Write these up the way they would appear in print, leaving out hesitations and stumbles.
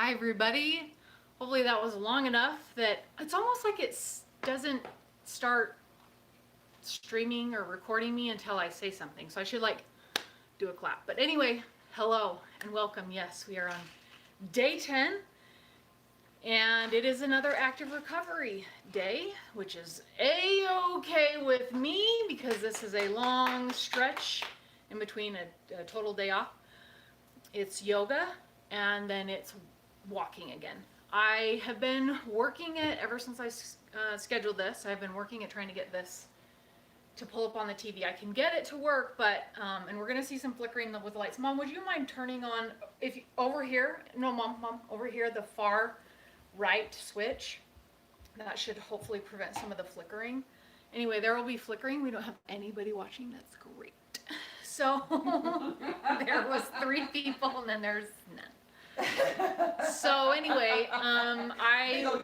Hi everybody. Hopefully that was long enough that it's almost like it doesn't start streaming or recording me until I say something. So I should like do a clap. But anyway, hello and welcome. Yes, we are on day 10 and it is another active recovery day, which is a-okay with me because this is a long stretch in between a total day off. It's yoga and then it's walking again. I have been working it ever since I scheduled this. I've been working at trying to get this to pull up on the TV. I can get it to work, but and we're gonna see some flickering with the lights. Mom, would you mind turning on over here? No, mom, over here, the far right switch. That should hopefully prevent some of the flickering. Anyway, there will be flickering. We don't have anybody watching. That's great. So there was 3 people, and then there's none. So anyway,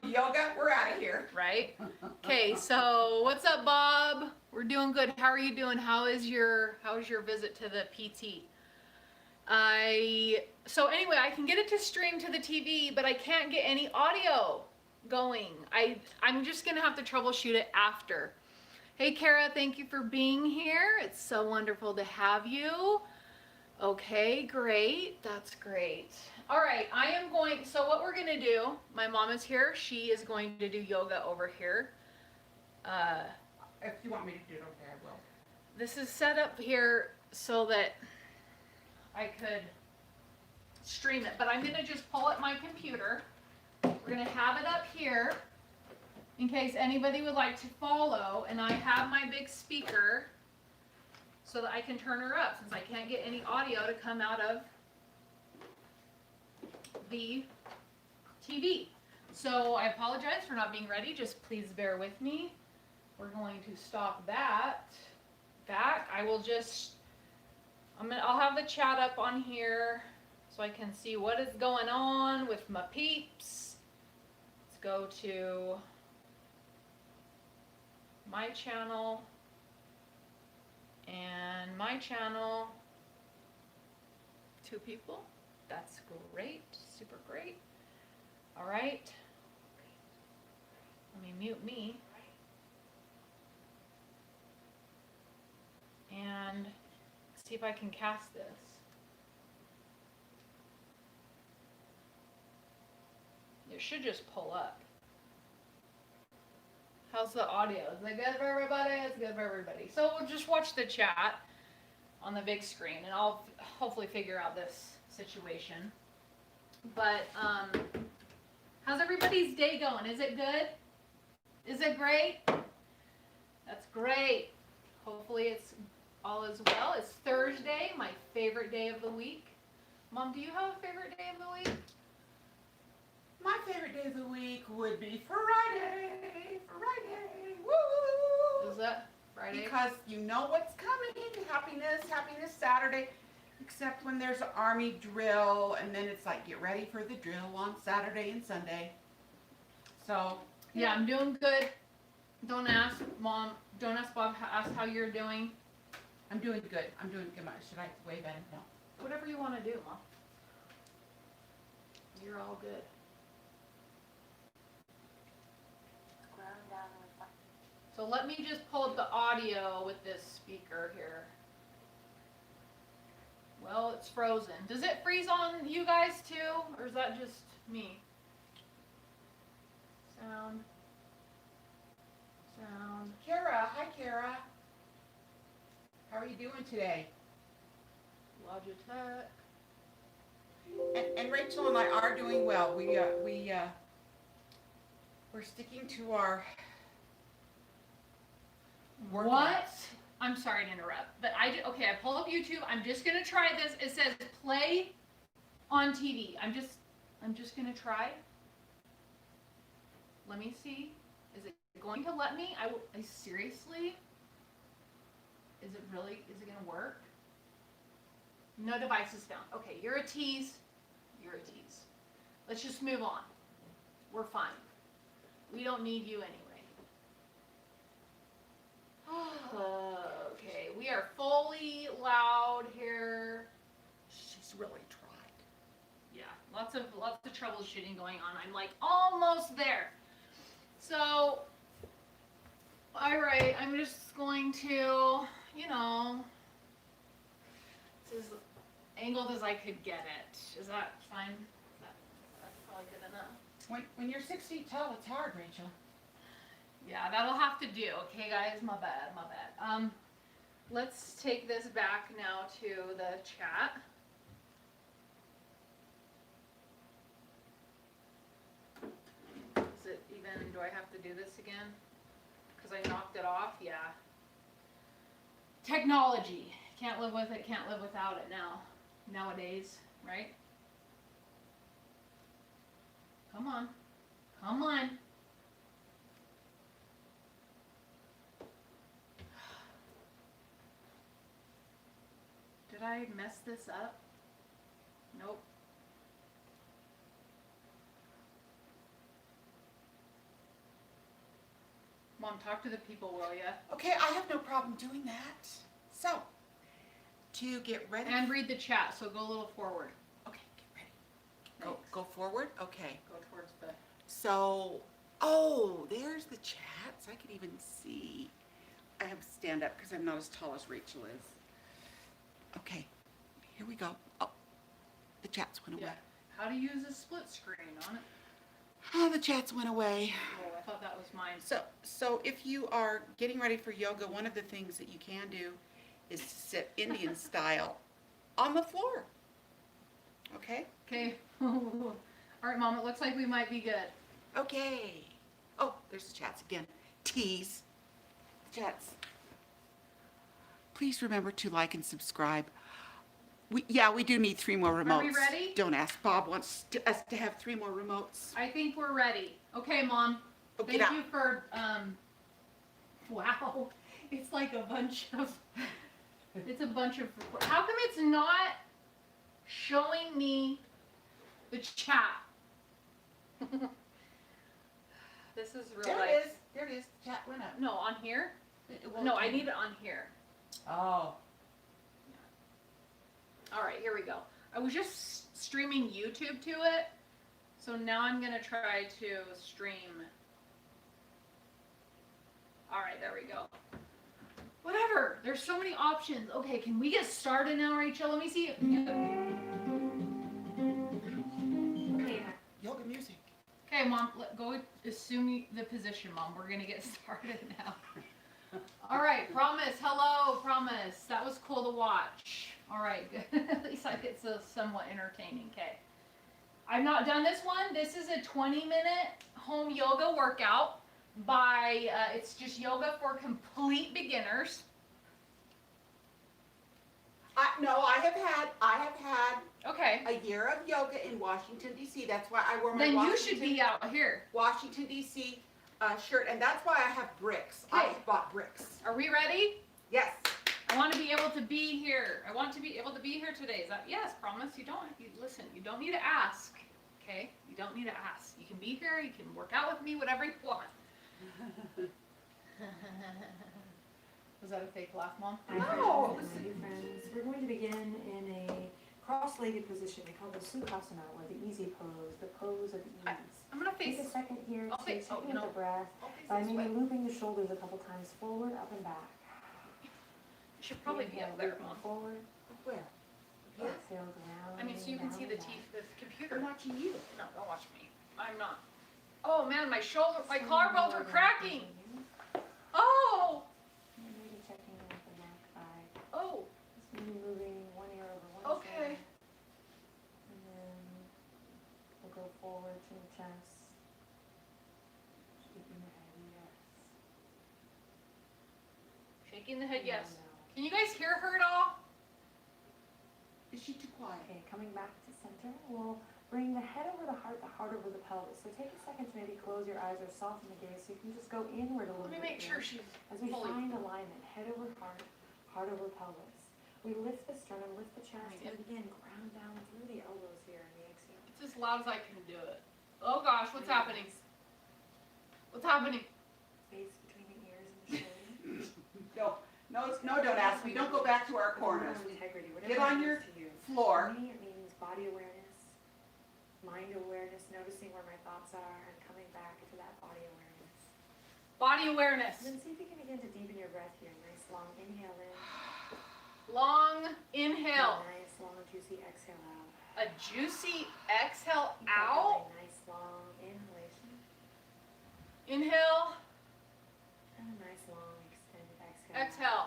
yoga, we're out of here. Right? Okay, so what's up, Bob? We're doing good. How are you doing? How was your visit to the PT? So anyway, I can get it to stream to the TV, but I can't get any audio going. I'm just gonna have to troubleshoot it after. Hey Kara, thank you for being here. It's so wonderful to have you. Okay, great. That's great. All right, so what we're gonna do, my mom is here. She is going to do yoga over here. If you want me to do it over there, I will. This is set up here so that I could stream it, but I'm gonna just pull up my computer. We're gonna have it up here in case anybody would like to follow, and I have my big speaker so that I can turn her up since I can't get any audio to come out of the TV. So I apologize for not being ready. Just please bear with me. We're going to stop that back. I'll have the chat up on here so I can see what is going on with my peeps. Let's go to my channel and my channel. 2 people. That's great. Super great. All right. Let me mute me. And see if I can cast this. It should just pull up. How's the audio? Is it good for everybody? It's good for everybody. So we'll just watch the chat on the big screen and I'll hopefully figure out this situation. But how's everybody's day going? Is it good? Is it great? That's great. Hopefully it's all is well. It's Thursday, my favorite day of the week. Mom, do you have a favorite day of the week? My favorite day of the week would be Friday. Friday. Woo! Is that Friday? Because you know what's coming. Happiness Saturday. Except when there's an army drill, and then it's like, get ready for the drill on Saturday and Sunday. So, yeah, I'm doing good. Don't ask Mom. Don't ask Bob. Ask how you're doing. I'm doing good. Should I wave at him? No. Whatever you want to do, Mom. You're all good. So let me just pull up the audio with this speaker here. Well, it's frozen. Does it freeze on you guys too? Or is that just me? Sound. Kara, hi Kara. How are you doing today? Logitech. And Rachel and I are doing well. We're sticking to our workouts. What? I'm sorry to interrupt, but I pulled up YouTube. I'm just gonna try this. It says play on TV. I'm just gonna try. Let me see. Is it going to let me? Seriously? Is it gonna work? No devices found. Okay, you're a tease. Let's just move on. We're fine. We don't need you anyway. Okay, we are fully loud here. She's really tried. Yeah, Lots of troubleshooting going on. I'm like almost there. So, all right, I'm just going to, you know, it's as angled as I could get it. Is that fine? That's probably good enough. When you're 6 feet tall, it's hard, Rachel. Yeah, that'll have to do. Okay, guys, my bad. Let's take this back now to the chat. Is it even, do I have to do this again? Because I knocked it off? Yeah. Technology. Can't live with it, can't live without it nowadays, right? Come on. Come on. Did I mess this up? Nope. Mom, talk to the people, will ya? Okay, I have no problem doing that. So, to get ready. And read the chat, so go a little forward. Okay, get ready. Go forward? Okay. Go towards the... So, oh, there's the chats. I can even see. I have to stand up because I'm not as tall as Rachel is. Okay, here we go. Oh, the chats went away. How to use a split screen on it. Oh, the chats went away. Oh, I thought that was mine. So if you are getting ready for yoga, one of the things that you can do is to sit Indian style on the floor. Okay? Okay. All right, Mom, it looks like we might be good. Okay. Oh, there's the chats again. Tease. Chats. Please remember to like and subscribe. We do need 3 more remotes. Are we ready? Don't ask. Bob wants us to have 3 more remotes. I think we're ready. Okay, Mom. Okay, Thank you for, wow. It's like a bunch of, how come it's not showing me the chat? This is real There life. it is. There it is. The chat went up. No, on here? Well, No, I need it on here. Oh. All right, here we go. I was just streaming YouTube to it, so now I'm gonna try to stream. All right, there we go. Whatever, there's so many options. Okay, can we get started now, Rachel? Let me see. Okay. Yoga music. Okay, Mom, go assume the position, Mom. We're gonna get started now. All right, promise. Hello, promise. That was cool to watch. All right, good. At least it's somewhat entertaining. Okay. I've not done this one. This is a 20-minute home yoga workout by, it's just yoga for complete beginners. No, I have had Okay. a year of yoga in Washington, D.C. That's why I wore my Then you Washington, should be out here. Washington, D.C. Shirt, and that's why I have bricks. I Okay. have bought bricks. Are we ready? Yes. I want to be able to be here. I want to be able to be here today. Is that, yes, promise. Listen, you don't need to ask. Okay? You don't need to ask. You can be here. You can work out with me, whatever you want. Was that a fake laugh, Mom? No. Hi friends. We're going to begin in a cross-legged position. We call it Sukhasana, or the easy pose, the pose of ease. I'm going to Take face. a second here I'll to face- take oh, in no. the breath I'll face by this maybe way. looping the shoulders a couple times forward, up and back. You should probably be Inhale, up there, looping Mom. forward. Where? Exhale down. I mean, so you can see the down, teeth, the computer. I'm watching you. No, don't watch me. I'm not. Oh man, my shoulder, my back. collarbones are cracking. Oh, And maybe checking in with the neck, thigh. oh, Just maybe moving one ear over one okay. shoulder. And then we'll go forward to the chest. Shaking the head, yes. Shaking the head, yes. No. Can you guys hear her at all? Is she too quiet? Okay, coming back to center, we'll bring the head over the heart over the pelvis. So take a second to maybe close your eyes or soften the gaze so you can just go inward a little Let me bit. make sure here. she's As we fully. find alignment, head over heart, heart over pelvis. We lift the sternum, lift the chest, Right, and again, ground down through the elbows here in the exhale. It's as loud as I can do it. Oh gosh, what's happening? What's happening? Space between the ears and the shoulder. No, don't ask me. Don't go back to our corners. Integrity, Get whatever on it your means to you. floor. For me, it means body awareness. Body awareness. And then see if you can begin to deepen your breath here. Nice long inhale in. Long inhale. Nice long juicy exhale out. A juicy exhale Keep that out. going. Nice long inhalation. Inhale. And a nice long extended exhale. Exhale.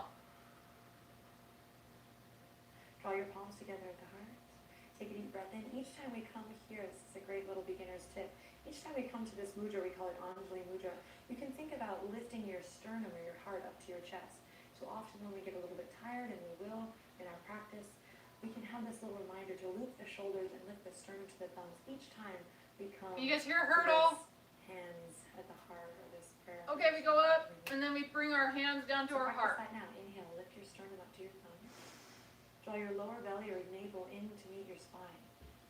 Draw your palms together at the heart. Take a deep breath in. Each time we come here, this is a great little beginner's tip. Each time we come to this mudra, we call it Anjali mudra, you can think about lifting your sternum or your heart up to your chest. So often when we get a little bit tired, and we will in our practice, we can have this little reminder to lift the shoulders and lift the sternum to the thumbs each time we come. Can you guys hear a to hurdle? this hands at the heart or this prayer. Okay, we go up and then we bring our hands down to So our practice heart. that now. Inhale, lift your sternum up to your thumbs. Draw your lower belly or navel in to meet your spine.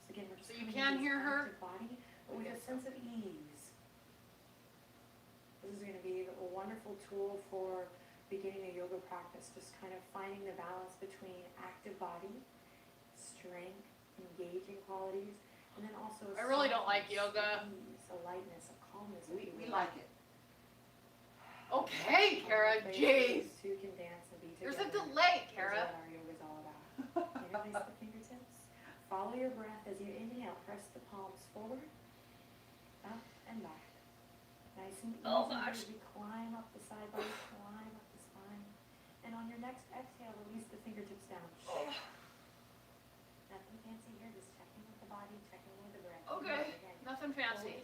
So again, we're just So you coming can into hear this her? active body, but with a sense of ease. This is going to be a wonderful tool for beginning a yoga practice, just kind of finding the balance between active body, strength, engaging qualities, and then also I really don't like softness, yoga. ease, a lightness, a calmness. if you We will. like it. Okay, Kara, Places jeez. Two can dance and be There's a together. delay, That's Kara. what our yoga is all about. Interlace the fingertips. Follow your breath as you inhale. Press the palms forward, up and back. Nice and easy Oh, gosh. as we climb up the side body, climb up the spine. And on your next exhale, release the fingertips down. Oh. Nothing fancy here, just checking with the body, checking with the breath. Okay, Again, nothing fancy.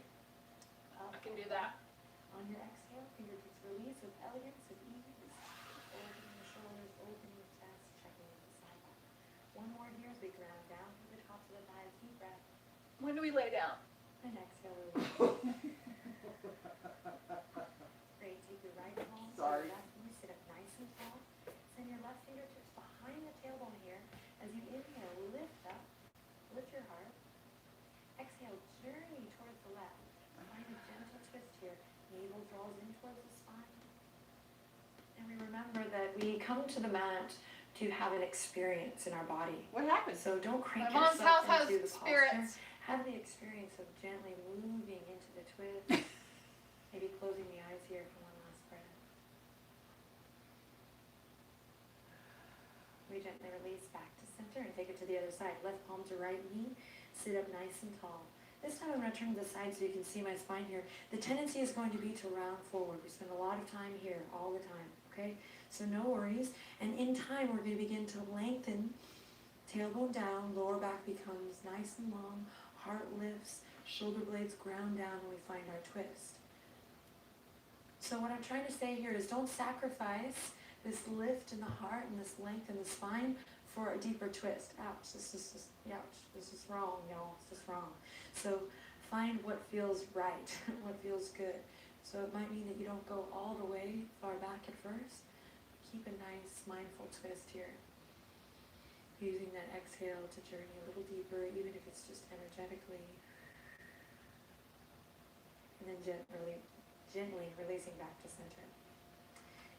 up I can do and that. back. On your exhale, fingertips release with elegance, with ease. Opening the shoulders, opening the chest, checking with the side body. One more here as we ground down through the tops of the thighs. Deep breath. When do we lay down? And exhale, release. Great. Take your right palm to Sorry. your left knee. Sit up nice and tall. Send your left fingertips behind the tailbone here. As you inhale, lift up. Lift your heart. Exhale, journey towards the left. Find a gentle twist here. Navel draws in towards the spine. And we remember that we come to the mat to have an experience in our body. What happened? So don't crank My mom's house yourself has into the posture. spirits. Have the experience of gently moving into the twist. Maybe closing the eyes here for one last breath. We gently release back to center and take it to the other side. Left palm to right knee. Sit up nice and tall. This time I'm going to turn to the side so you can see my spine here. The tendency is going to be to round forward. We spend a lot of time here all the time, okay? So no worries. And in time, we're going to begin to lengthen. Tailbone down, lower back becomes nice and long. Heart lifts, shoulder blades ground down, and we find our twist. So what I'm trying to say here is don't sacrifice this lift in the heart and this length in the spine for a deeper twist. Ouch, this is just, ouch, this is wrong, y'all, this is wrong. So find what feels right, what feels good. So it might mean that you don't go all the way far back at first. Keep a nice mindful twist here. Using that exhale to journey a little deeper, even if it's just energetically. And then gently releasing back to center.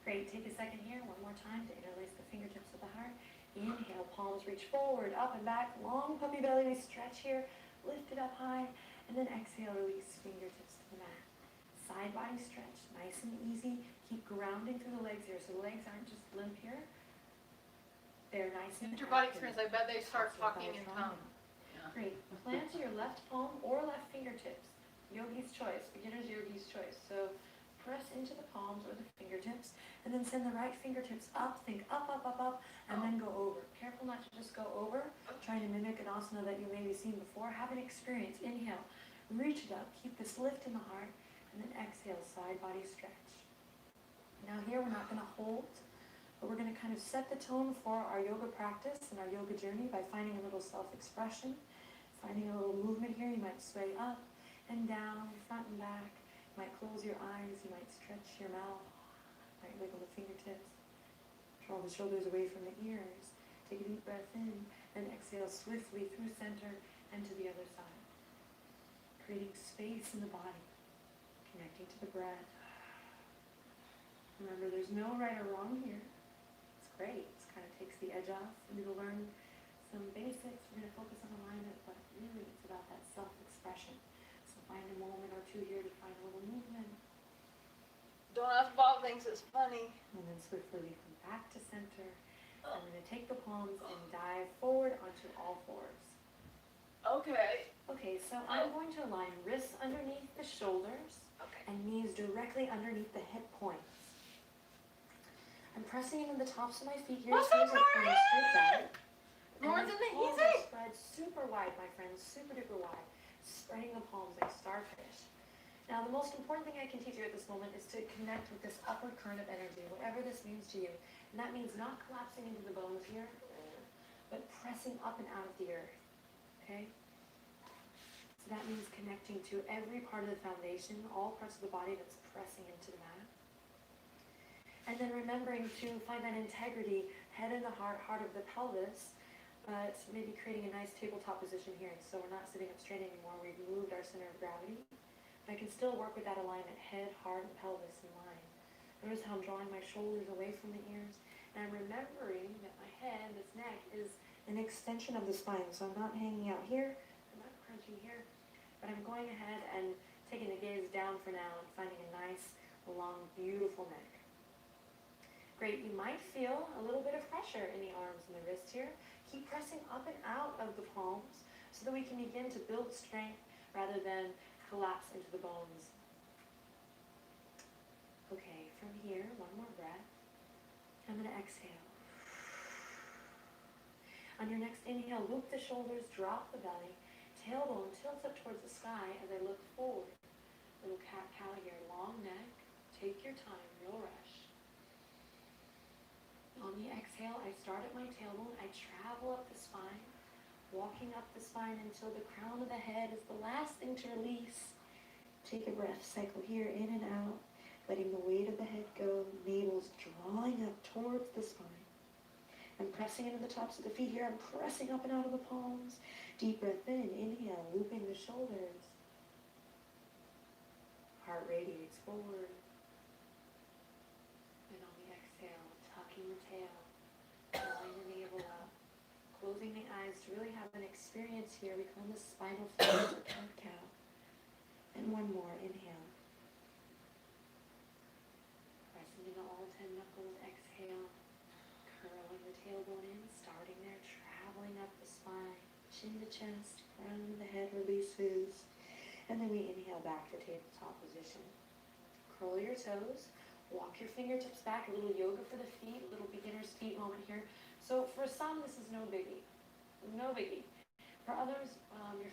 Great, take a second here, one more time to interlace the fingertips of the heart. Inhale, palms reach forward, up and back, long puppy belly, we stretch here, lift it up high, and then exhale, release fingertips to the mat. Side body stretch, nice and easy. Keep grounding through the legs here, so the legs aren't just limp here. They're nice and Interbody active. experience, I bet they start Tops of the talking thighs in drawn tongue. down. Great. Plant your left palm or left fingertips. Yogi's choice, beginner's yogi's choice. So press into the palms or the fingertips, and then send the right fingertips up. Think up, up, up, up, and then go over. Careful not to just go over, trying to mimic an asana that you maybe seen before. Have an experience. Inhale, reach it up, keep this lift in the heart, and then exhale, side body stretch. Now here we're not going to hold, but we're going to kind of set the tone for our yoga practice and our yoga journey by finding a little self-expression, finding a little movement here. You might sway up and down, front and back. You might close your eyes. You might stretch your mouth. You might wiggle the fingertips. Draw the shoulders away from the ears. Take a deep breath in and exhale swiftly through center and to the other side. Creating space in the body, connecting to the breath. Remember, there's no right or wrong here. It's great. It kind of takes the edge off. And you'll learn some basics. We're going to focus on alignment, but really it's about that self-expression. So find a moment or two here to find a little movement. Don't ask Bob thinks it's funny. And then swiftly come back to center. I'm going to take the palms and dive forward onto all fours. Okay. Okay, so I'm going to align wrists underneath the shoulders and knees directly underneath the hip points. I'm pressing into the tops of my feet here. What's toes up, are pointing straight back. More And than my the palms easy. are spread super wide, my friends, super duper wide. Spreading the palms like starfish. Now, the most important thing I can teach you at this moment is to connect with this upward current of energy, whatever this means to you. And that means not collapsing into the bones here, but pressing up and out of the earth, okay? So that means connecting to every part of the foundation, all parts of the body that's pressing into the mat. And then remembering to find that integrity, head in the heart, heart of the pelvis, but maybe creating a nice tabletop position here. So we're not sitting up straight anymore, we've moved our center of gravity. But I can still work with that alignment, head, heart, and pelvis in line. Notice how I'm drawing my shoulders away from the ears. And I'm remembering that my head, this neck, is an extension of the spine. So I'm not hanging out here, I'm not crunching here, but I'm going ahead and taking the gaze down for now and finding a nice, long, beautiful neck. Great, you might feel a little bit of pressure in the arms and the wrists here. Keep pressing up and out of the palms so that we can begin to build strength rather than collapse into the bones. Okay, from here, one more breath. I'm going to exhale. On your next inhale, loop the shoulders, drop the belly. Tailbone tilts up towards the sky as I look forward. Little cat-cow here, long neck. Take your time, no rush. On the exhale, I start at my tailbone. I travel up the spine, walking up the spine until the crown of the head is the last thing to release. Take a breath, cycle here, in and out, letting the weight of the head go, navel's drawing up towards the spine. I'm pressing into the tops of the feet here, I'm pressing up and out of the palms. Deep breath in, inhale, looping the shoulders. Heart radiates forward. And on the exhale, tucking the tail, drawing the navel up. Closing the eyes to really have an experience here. We call this spinal fluid or cat-cow. And one more, inhale. Pressing into all 10 knuckles, exhale. Curling the tailbone in, starting there, traveling up the spine. Chin to chest, crown of the head releases. And then we inhale back to tabletop position. Curl your toes. Walk your fingertips back, a little yoga for the feet, a little beginner's feet moment here. So for some, this is no biggie. No biggie. For others,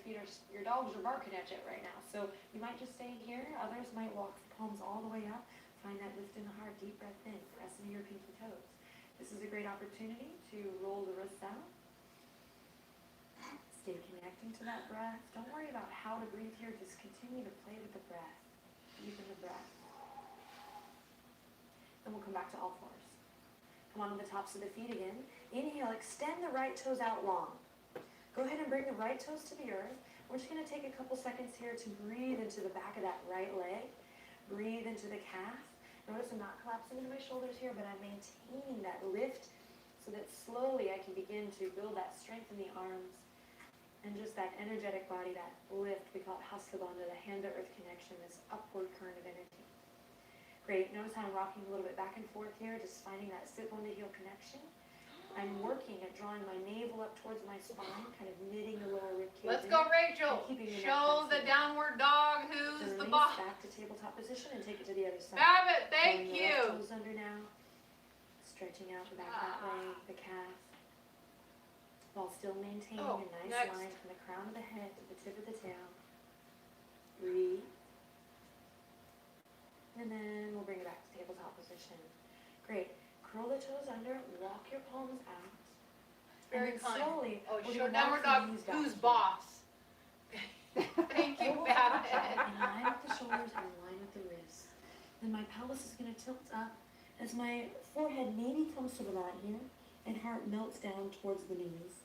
your dogs are barking at you right now. So you might just stay here. Others might walk the palms all the way up. Find that lift in the heart, deep breath in. Press into your pinky toes. This is a great opportunity to roll the wrists out. Stay connecting to that breath. Don't worry about how to breathe here. Just continue to play with the breath. Deepen the breath. Then we'll come back to all fours. Come on to the tops of the feet again. Inhale, extend the right toes out long. Go ahead and bring the right toes to the earth. We're just going to take a couple seconds here to breathe into the back of that right leg. Breathe into the calf. Notice I'm not collapsing into my shoulders here, but I'm maintaining that lift so that slowly I can begin to build that strength in the arms and just that energetic body, that lift. We call it Hasta Bandha, the hand-to-earth connection, this upward current of energy. Great. Notice how I'm rocking a little bit back and forth here, just finding that sit-bone-to-heel connection. I'm working at drawing my navel up towards my spine, kind of knitting the lower rib cage. Let's go, Rachel. Show the downward dog who's the boss. Back to tabletop position and take it to the other side. Babbitt, thank you. Toes under now. Stretching out the back of that leg, the calf, while still maintaining a nice line from the crown of the head to the tip of the tail. Breathe. And then we'll bring it back to tabletop position. Great. Curl the toes under, walk your palms out. Very and kind. slowly, Show downward dog who's boss. Thank you, Babbitt. In line with the shoulders and in line with the wrists. Then my pelvis is going to tilt up as my forehead maybe comes to the mat here and heart melts down towards the knees.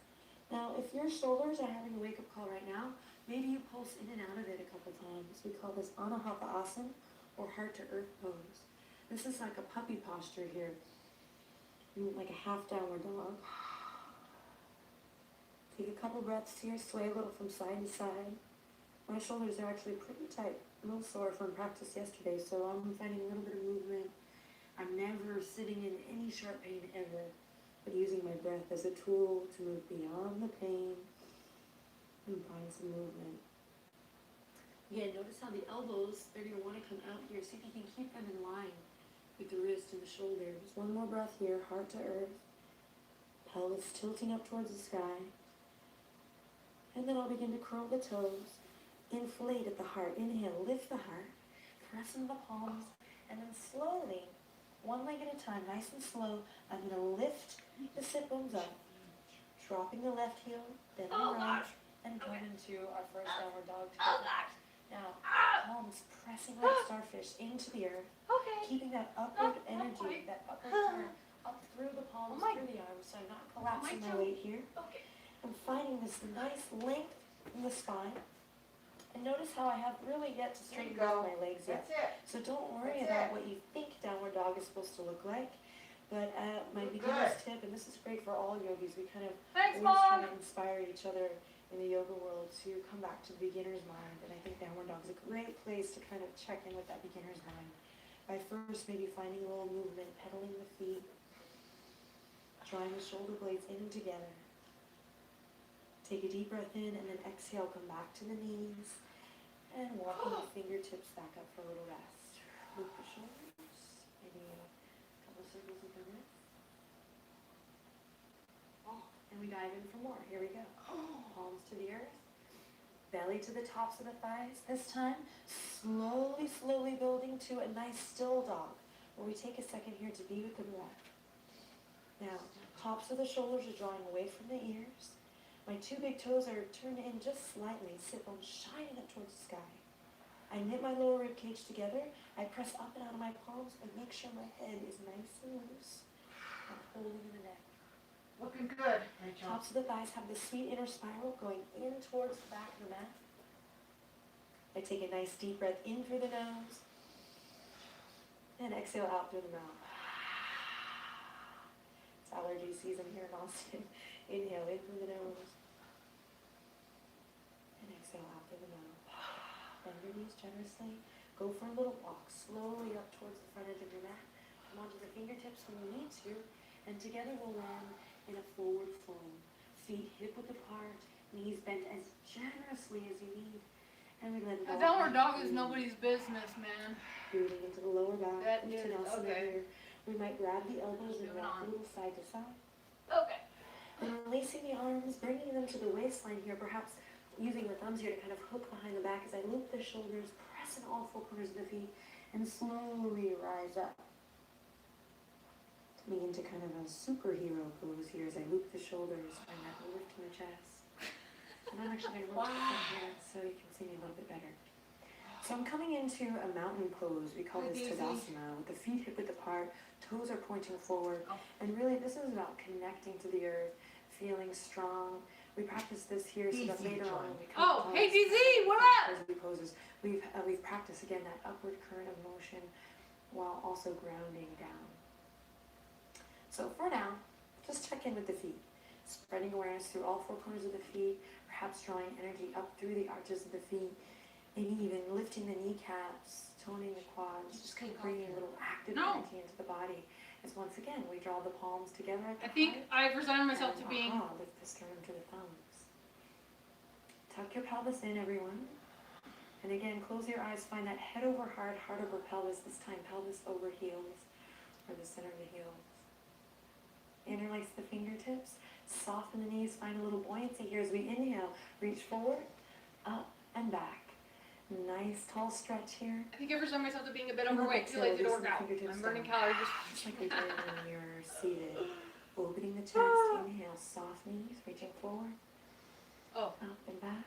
Now, if your shoulders are having a wake-up call right now, maybe you pulse in and out of it a couple times. We call this Anahata Asana or heart-to-earth pose. This is like a puppy posture here. Like a half downward dog. Take a couple breaths here, sway a little from side to side. My shoulders are actually pretty tight, a little sore from practice yesterday, so I'm finding a little bit of movement. I'm never sitting in any sharp pain ever, but using my breath as a tool to move beyond the pain and find some movement. Again, notice how the elbows, they're going to want to come out here. See if you can keep them in line with the wrist and the shoulders. One more breath here, heart to earth. Pelvis tilting up towards the sky. And then I'll begin to curl the toes. Inflate at the heart. Inhale, lift the heart. Press into the palms. And then slowly, one leg at a time, nice and slow, I'm going to lift the sit bones up. Dropping the left heel, then the right, and come into our first downward dog together. Now, palms pressing like starfish into the earth. Keeping that upward energy, that upward current up through the palms, through the arms, so I'm not collapsing my weight here. I'm finding this nice length in the spine. And notice how I have really yet to straighten out my legs yet. So don't worry about what you think downward dog is supposed to look like. But my beginner's tip, and this is great for all yogis, we kind of always try to inspire each other in the yoga world to come back to the beginner's mind. And I think downward dog is a great place to kind of check in with that beginner's mind. By first maybe finding a little movement, pedaling the feet, drawing the shoulder blades in and together. Take a deep breath in and then exhale, come back to the knees and walking the fingertips back up for a little rest. Loop the shoulders, maybe a couple of circles with the wrist. And we dive in for more. Here we go. Palms to the earth, belly to the tops of the thighs. This time, slowly building to a nice still dog, where we take a second here to be with the breath. Now, tops of the shoulders are drawing away from the ears. My two big toes are turned in just slightly, sit bones shining up towards the sky. I knit my lower rib cage together. I press up and out of my palms and make sure my head is nice and loose. I'm holding in the neck. Looking good, Rachel. Tops of the thighs have the sweet inner spiral going in towards the back of the mat. I take a nice deep breath in through the nose and exhale out through the mouth. It's allergy season here in Austin. Inhale in through the nose and exhale out through the mouth. Bend your knees generously. Go for a little walk slowly up towards the front edge of your mat. Come onto the fingertips when you need to, and together we'll land in a forward fold. Feet hip width apart, knees bent as generously as you need. And we let it A all downward dog out. is nobody's business, man. Breathing into the lower back. That is, Uttanasana okay. here. We might grab the elbows and Moving rock on. a little side to side. Okay. And releasing the arms, bringing them to the waistline here, perhaps using the thumbs here to kind of hook behind the back as I loop the shoulders, press in all four corners of the feet, and slowly rise up. Coming into kind of a superhero pose here as I loop the shoulders, find that lift in the chest. And I'm actually going to roll the head so you can see me a little bit better. So I'm coming into a mountain pose. We call this Sukhasana, with the feet hip width apart, toes are pointing forward. And really this is about connecting to the earth, feeling strong. We practice this here so that later on when we come to hey DZ, what up? poses, we've practiced again that upward current of motion while also grounding down. So for now, just check in with the feet. Spreading awareness through all four corners of the feet, perhaps drawing energy up through the arches of the feet, maybe even lifting the kneecaps, toning the quads, just kind of bringing a little active energy into the body. As once again, we draw the palms together at the I think heart, I've resigned myself to and being. lift the sternum to the thumbs. Tuck your pelvis in, everyone. And again, close your eyes, find that head over heart, heart over pelvis, this time pelvis over heels, or the center of the heels. Interlace the fingertips, soften the knees, find a little buoyancy here as we inhale. Reach forward, up, and back. Nice tall stretch here. I think I've resigned myself to being a bit overweight, too lazy to work out. I'm burning calories. Just like we did when you're seated. Opening the chest, inhale, soft knees, reaching forward, up and back.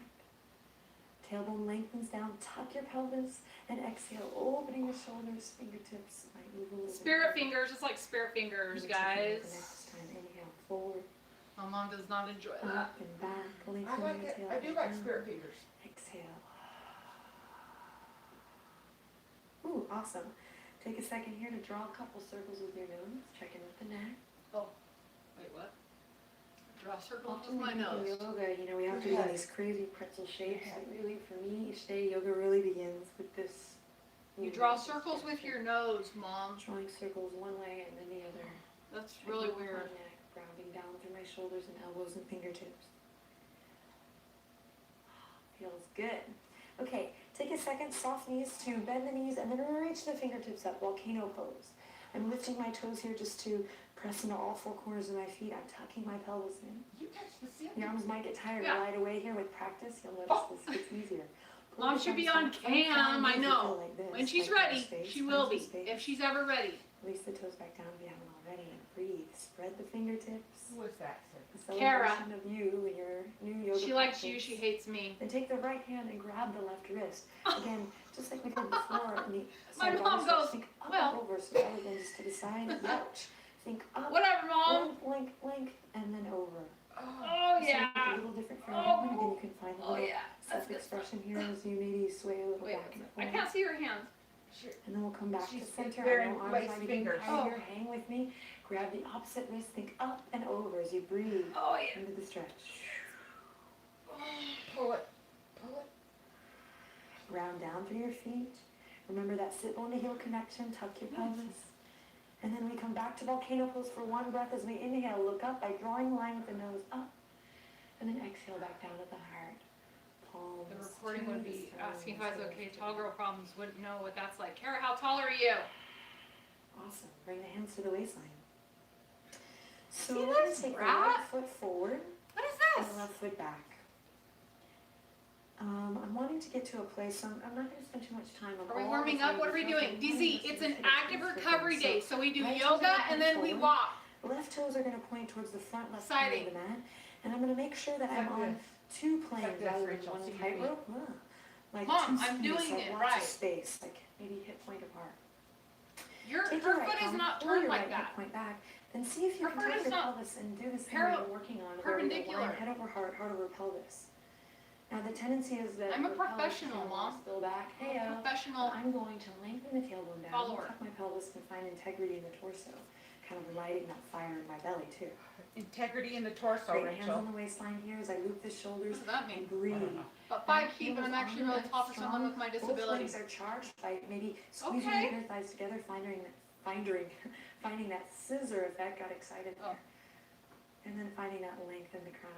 Tailbone lengthens down, tuck your pelvis, and exhale, opening the shoulders, fingertips might move a little Spirit bit. fingers, just like spirit fingers, Maybe check in with the guys. next time. Inhale, forward, My mom does not enjoy that. up and back. Lengthening I like the it. tail I do like down. spirit fingers. Exhale. Ooh, awesome. Take a second here to draw a couple circles with your nose. Check in with the neck. Oh, wait, what? Draw circles Often with my we think in nose. yoga, you know, we have to do all these crazy pretzel shapes. But really, for me, each day yoga really begins with this. You draw circles with your nose, Mom. Drawing circles one way and then the other. That's really My weird. neck, rounding down through my shoulders and elbows and fingertips. Feels good. Okay, take a second, soft knees to bend the knees and then reach the fingertips up, volcano pose. I'm lifting my toes here just to press into all four corners of my feet. I'm tucking my pelvis in. You touch the ceiling. The arms might get tired Yeah. right away here with practice. You'll notice this gets easier. Pull Mom the should be thumbs on back. Find cam, I knees that know. feel like this. When she's Find some ready, space, she find will some be, space. if she's ever ready. Release the toes back down if you haven't already. And breathe. Spread the fingertips. Who was that? A Kara. celebration of you and your new yoga She likes you, practice. she hates me. Then take the right hand and grab the left wrist. Again, just like we did before. In the My side mom arm goes, stretch, think up well. and over, so rather than just to the side. Ouch. Think up. Whatever, Mom. Blink, blink, and then over. Oh, So yeah. a little different for Oh. everyone. Again, you can find a Oh, little yeah. That's good stuff. self-expression here as you maybe sway a little Wait, back and I forth. can't see her hands. Sure. And then we'll come back She's to center. very I know arms lace might be fingers. tired Oh. here. Hang with me. Grab the opposite wrist. Think up and over as you breathe Oh, yeah. into the stretch. Pull it. Pull it. Round down through your feet. Remember that sit bone to heel connection. Tuck your pelvis. And then we come back to volcano pose for one breath as we inhale. Look up by drawing a line with the nose up. And then exhale back down at the heart. Palms The recording to would the be stars, asking if I was okay. lift it Tall up. girl problems wouldn't know what that's like. Kara, how tall are you? Awesome. Bring the hands to the waistline. So See we're going this to take the rat? right foot forward What is and this? the left foot back. I'm wanting to get to a place, so I'm not going to spend too much time on Are we all warming the up? What are we doing? things. DZ, it's an active recovery day, so we do right yoga toes and then we forward. walk. Left toes are going to point towards the front left Siding. corner of the mat. And I'm going to make sure that I'm Like on this. two planes Like this, rather than Rachel, one so you tightrope. Like Mom, two I'm speeds, doing like it lots right. of space, like maybe hip point apart. Her Take your right foot is palm, not pull turned your like right hip that. point back. Then see if you Her can foot take is your not pelvis and do this thing paral- that you're working on, where we perpendicular. align head over heart, heart over pelvis. Now the tendency is that I'm a the pelvis professional, can Mom. spill back. Hey, Professional. I'm going to lengthen the tailbone down, Follower. tuck my pelvis, and find integrity in the torso. Kind of lighting that fire in my belly too. Integrity in the torso, Great, hands Rachel. on the waistline here as I loop the shoulders What does that mean? and breathe. About Back 5 feet, but heels I'm actually on really the tall for someone with my Both disability. legs are charged by maybe squeezing Okay. the inner thighs together, finding that scissor effect. Got excited Oh. there. And then finding that length in the crown.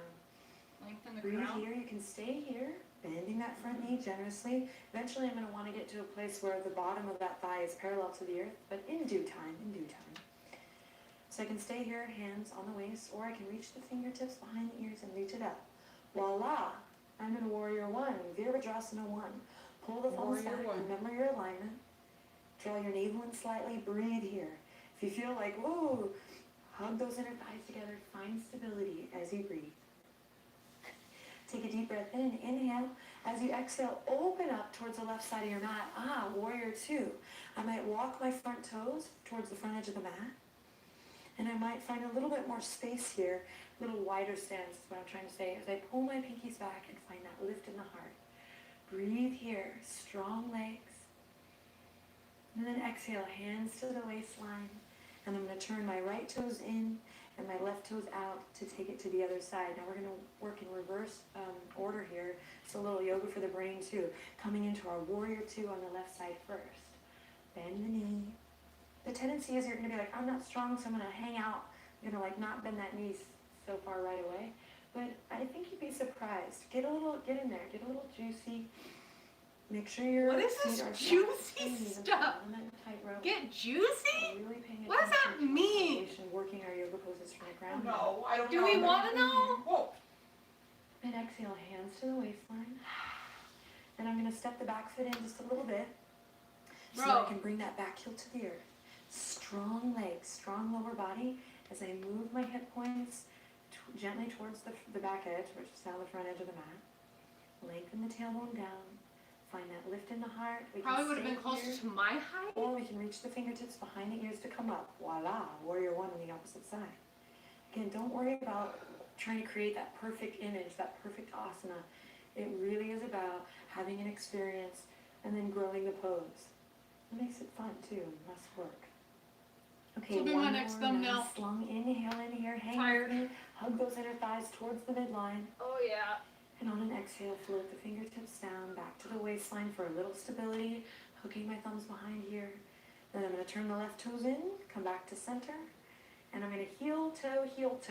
Lengthen the Breathe crown. here. You can stay here, bending that front knee generously. Eventually, I'm going to want to get to a place where the bottom of that thigh is parallel to the earth, but in due time, in due time. So I can stay here, hands on the waist, or I can reach the fingertips behind the ears and reach it up. Voila! I'm in Warrior One, Virabhadrasana 1. Pull the thumbs Warrior back, One. remember your alignment. Draw your navel in slightly, breathe here. If you feel like, whoa, hug those inner thighs together, find stability as you breathe. Take a deep breath in, inhale. As you exhale, open up towards the left side of your mat. Warrior Two. I might walk my front toes towards the front edge of the mat. And I might find a little bit more space here, a little wider stance is what I'm trying to say, as I pull my pinkies back and find that lift in the heart. Breathe here, strong legs. And then exhale, hands to the waistline. And I'm going to turn my right toes in and my left toes out to take it to the other side. Now we're going to work in reverse order here. It's a little yoga for the brain too. Coming into our Warrior Two on the left side first. Bend the knee. The tendency is you're going to be like, I'm not strong, so I'm going to hang out. I'm going to not bend that knee so far right away. But I think you'd be surprised. Get in there, get a little juicy. Make sure your What is feet this are juicy stuff? Tightrope. Get juicy? Really paying What does that attention to mean? circulation, working our yoga poses from the ground. No, I don't Do know. we want to know? Whoa. And exhale, hands to the waistline. And I'm going to step the back foot in just a little bit so that I Bro. can bring that back heel to the earth. Strong legs, strong lower body as I move my hip points gently towards the back edge, which is now the front edge of the mat. Lengthen the tailbone down. Find that lift in the heart. We Probably can would have stay been closer here, to my height. or we can reach the fingertips behind the ears to come up. Voila, Warrior One on the opposite side. Again, don't worry about trying to create that perfect image, that perfect asana. It really is about having an experience and then growing the pose. It makes it fun too, and less work. Okay, This will be one my next more thumbnail. nice long inhale in here. Hang Tired. with me. Hug those inner thighs towards the midline. Oh yeah. And on an exhale, float the fingertips down back to the waistline for a little stability. Hooking my thumbs behind here. Then I'm going to turn the left toes in, come back to center. And I'm going to heel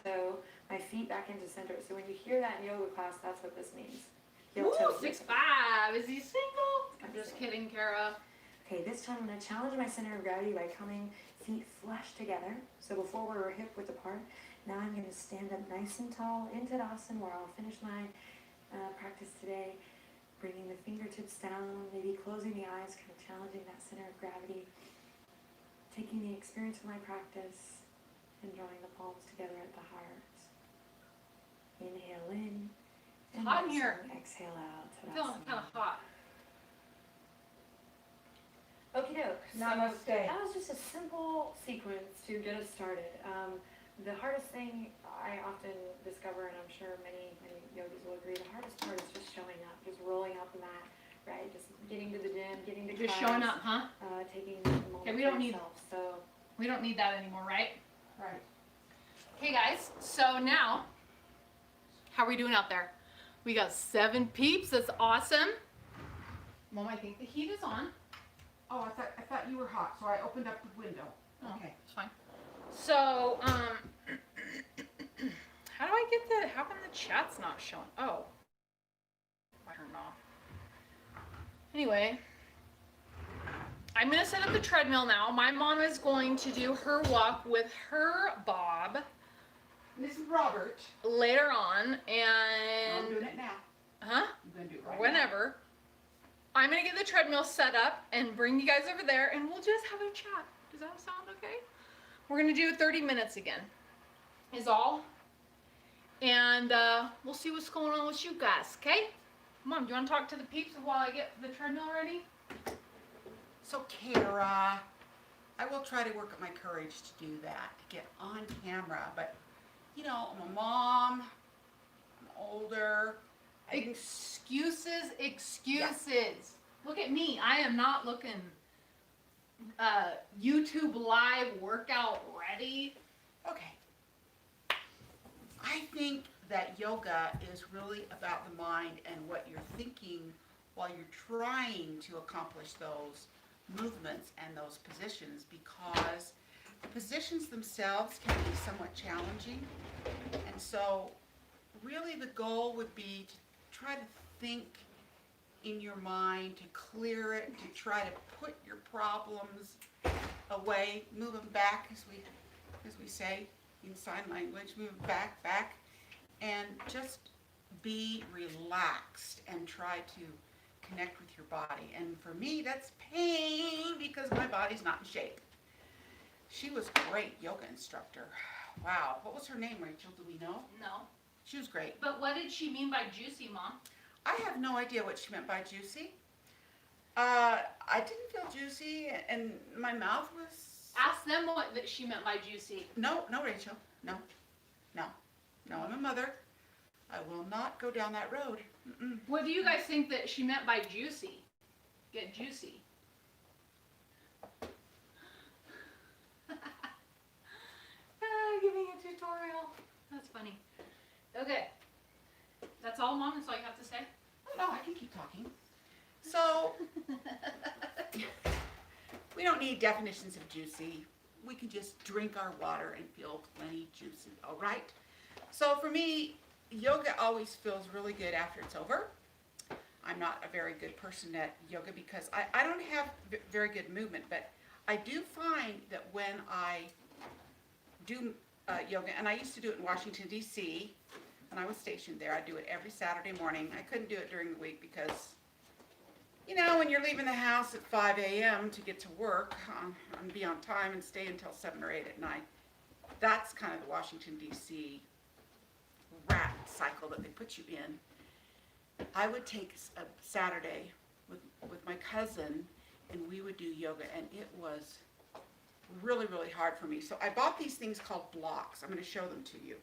toe, my feet back into center. So when you hear that in yoga class, that's what this means. Heel Ooh, toe. 6'5". Is he single? I'm just kidding, Kara. Okay, this time I'm going to challenge my center of gravity by coming feet flush together. So before we were hip width apart, now I'm going to stand up nice and tall in Tadasana, where I'll finish my practice today. Bringing the fingertips down, maybe closing the eyes, kind of challenging that center of gravity. Taking the experience of my practice and drawing the palms together at the heart. Inhale in. And Hot in here. Exhale out. I'm feeling kind of hot. Okie doke. Namaste. That was just a simple sequence to get us started. The hardest thing I often discover, and I'm sure many yogis will agree, the hardest part is just showing up, just rolling out the mat, right? Just getting to the gym, getting to Just class, showing up, huh? taking a moment Okay, we for don't need- yourself. So We don't need that anymore, right? Right. Okay, guys. So now, how are we doing out there? We got 7 peeps. That's awesome. Mom, I think the heat is on. Oh, I thought you were hot, so I opened up the window. Oh, Okay. it's fine. So, how do I get how come the chat's not showing? Oh, I don't know. Anyway, I'm going to set up the treadmill now. My mom is going to do her walk with her Bob This is Robert. later on, I'm and, doing it now. huh? I'm going to do it right Whenever. I'm going to get the treadmill set up and bring you guys over there, and we'll just have a chat. Does that sound okay? We're going to do 30 minutes again, is all. And we'll see what's going on with you guys, okay? Mom, do you want to talk to the peeps while I get the treadmill ready? So, Kara, I will try to work up my courage to do that, to get on camera. But, you know, I'm a mom. I'm older. Excuses. Look at me. I am not looking YouTube live workout ready. Okay. I think that yoga is really about the mind and what you're thinking while you're trying to accomplish those movements and those positions, because the positions themselves can be somewhat challenging. And so really the goal would be to try to think in your mind, to clear it, to try to put your problems away, move them back, as we say in sign language, move them back, and just be relaxed and try to connect with your body. And for me, that's pain because my body's not in shape. She was a great yoga instructor. Wow. What was her name, Rachel? Do we know? No. She was great. But what did she mean by juicy, Mom? I have no idea what she meant by juicy. I didn't feel juicy, and my mouth was... Ask them what that she meant by juicy. No, Rachel. No, I'm a mother. I will not go down that road. Mm-mm. What do you guys think that she meant by juicy? Get juicy. Giving a tutorial. That's funny. Okay. That's all, Mom? That's all you have to say? No, I can keep talking. So, we don't need definitions of juicy. We can just drink our water and feel plenty juicy, all right? So for me, yoga always feels really good after it's over. I'm not a very good person at yoga because I don't have very good movement, but I do find that when I do yoga, and I used to do it in Washington, D.C., when I was stationed there. I do it every Saturday morning. I couldn't do it during the week because, you know, when you're leaving the house at 5 a.m. to get to work and be on time and stay until 7 or 8 at night, that's kind of the Washington, D.C. rat cycle that they put you in. I would take a Saturday with my cousin, and we would do yoga, and it was really, really hard for me. So I bought these things called blocks. I'm going to show them to you.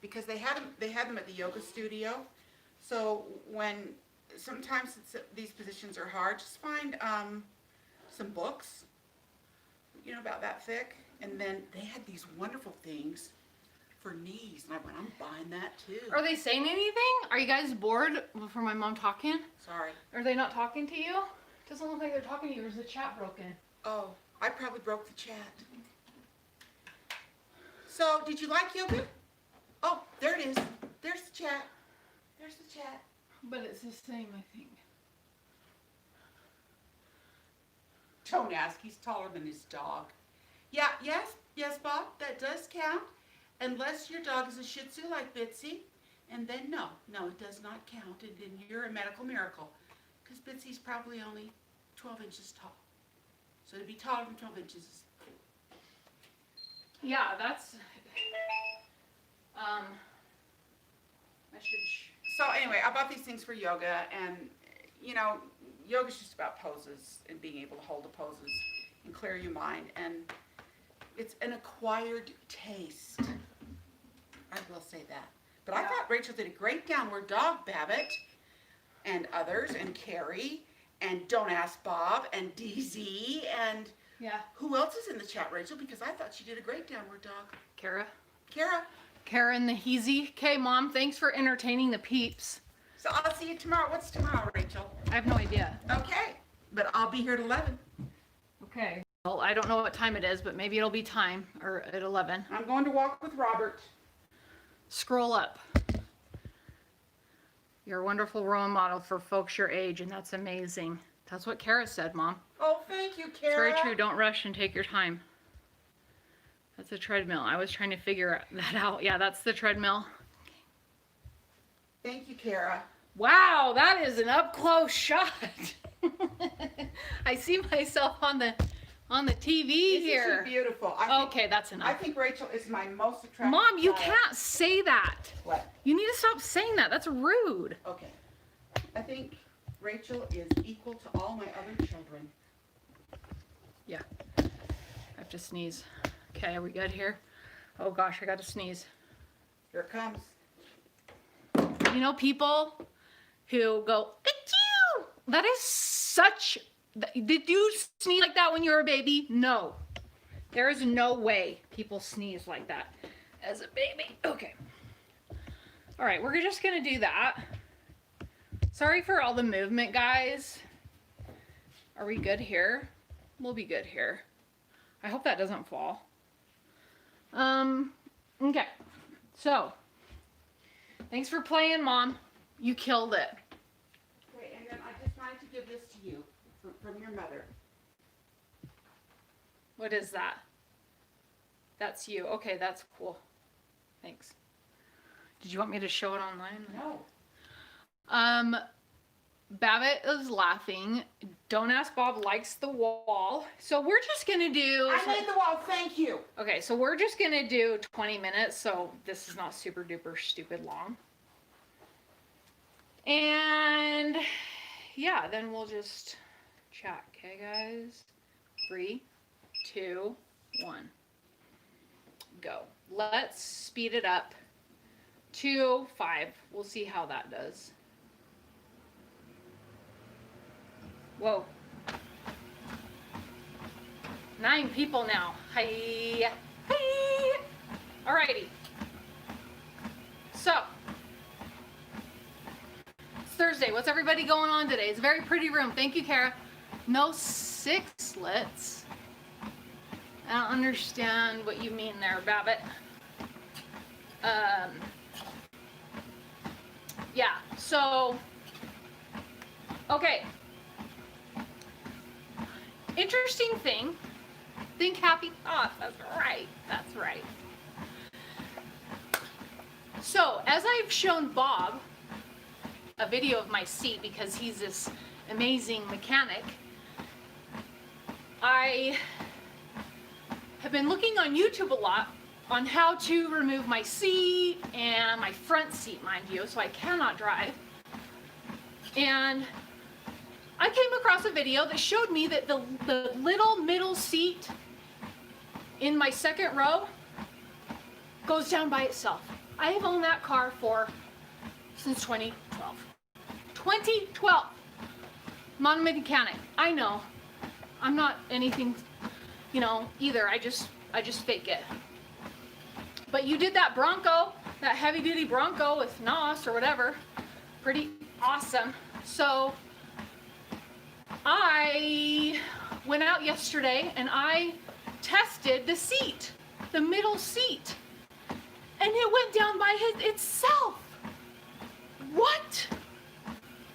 Because they had them at the yoga studio. So when sometimes these positions are hard, just find some books, you know, about that thick. And then they had these wonderful things for knees. And I went, I'm buying that too. Are they saying anything? Are you guys bored for my mom talking? Sorry. Are they not talking to you? Doesn't look like they're talking to you. Or is the chat broken? Oh, I probably broke the chat. So, did you like yoga? Oh, there it is. There's the chat. There's the chat. But it's the same, I think. Don't ask. He's taller than his dog. Yeah, yes, Bob, that does count. Unless your dog is a Shih Tzu like Bitsy. And then no, it does not count. And then you're a medical miracle. Because Bitsy's probably only 12 inches tall. So to be taller than 12 inches is... Yeah, that's... So anyway, I bought these things for yoga, and you know, yoga's just about poses and being able to hold the poses and clear your mind, and it's an acquired taste. I will say that. But I thought Rachel did a great downward dog, Babbitt, and others, and Carrie, and Don't Ask Bob, and DZ, and Yeah. who else is in the chat, Rachel? Because I thought she did a great downward dog. Kara. Kara. And the Heezy. Okay, Mom, thanks for entertaining the peeps. So I'll see you tomorrow. What's tomorrow, Rachel? I have no idea. Okay, but I'll be here at 11. Okay. Well, I don't know what time it is, but maybe it'll be time, or at 11. I'm going to walk with Robert. Scroll up. You're a wonderful role model for folks your age, and that's amazing. That's what Kara said, Mom. Oh, thank you, Kara. It's very true. Don't rush and take your time. That's a treadmill. I was trying to figure that out. Yeah, that's the treadmill. Thank you, Kara. Wow, that is an up-close shot. I see myself on the TV This here. is beautiful. Okay, that's I enough. think Rachel is my most attractive Mom, you child. can't say that. What? You need to stop saying that. That's rude. Okay. I think Rachel is equal to all my other children. Yeah. I have to sneeze. Okay, are we good here? Oh gosh, I got to sneeze. Here it comes. You know, people who go, achoo! That is such... Did you sneeze like that when you were a baby? No. There is no way people sneeze like that as a baby. Okay. All right, we're just going to do that. Sorry for all the movement, guys. Are we good here? We'll be good here. I hope that doesn't fall. Okay. So, thanks for playing, Mom. You killed it. Okay, and then I just wanted to give this to you from your mother. What is that? That's you. Okay, that's cool. Thanks. Did you want me to show it online? No. Babbitt is laughing. Don't Ask Bob likes the wall. So we're just gonna do... I made the wall, thank you. Okay, so we're just gonna do 20 minutes, so this is not super duper stupid long. And yeah, then we'll just chat. Okay, guys? 3, 2, 1. Go. Let's speed it up to 5. We'll see how that does. Whoa. 9 people now. Hi. Hi. Alrighty. So, it's Thursday. What's everybody going on today? It's a very pretty room. Thank you, Kara. No sixlets. I don't understand what you mean there, Babbitt. Yeah, so, okay. Interesting thing. Think happy thoughts. That's right. That's right. So, as I've shown Bob a video of my seat because he's this amazing mechanic, I have been looking on YouTube a lot on how to remove my seat and my front seat, mind you, so I cannot drive. And I came across a video that showed me that the little middle seat in my second row goes down by itself. I have owned that car since 2012. 2012! I'm a mechanic. I know. I'm not anything, you know, either. I just fake it. But you did that Bronco, that heavy duty Bronco with NOS or whatever. Pretty awesome. So I went out yesterday and I tested the seat, the middle seat, and it went down by itself. What?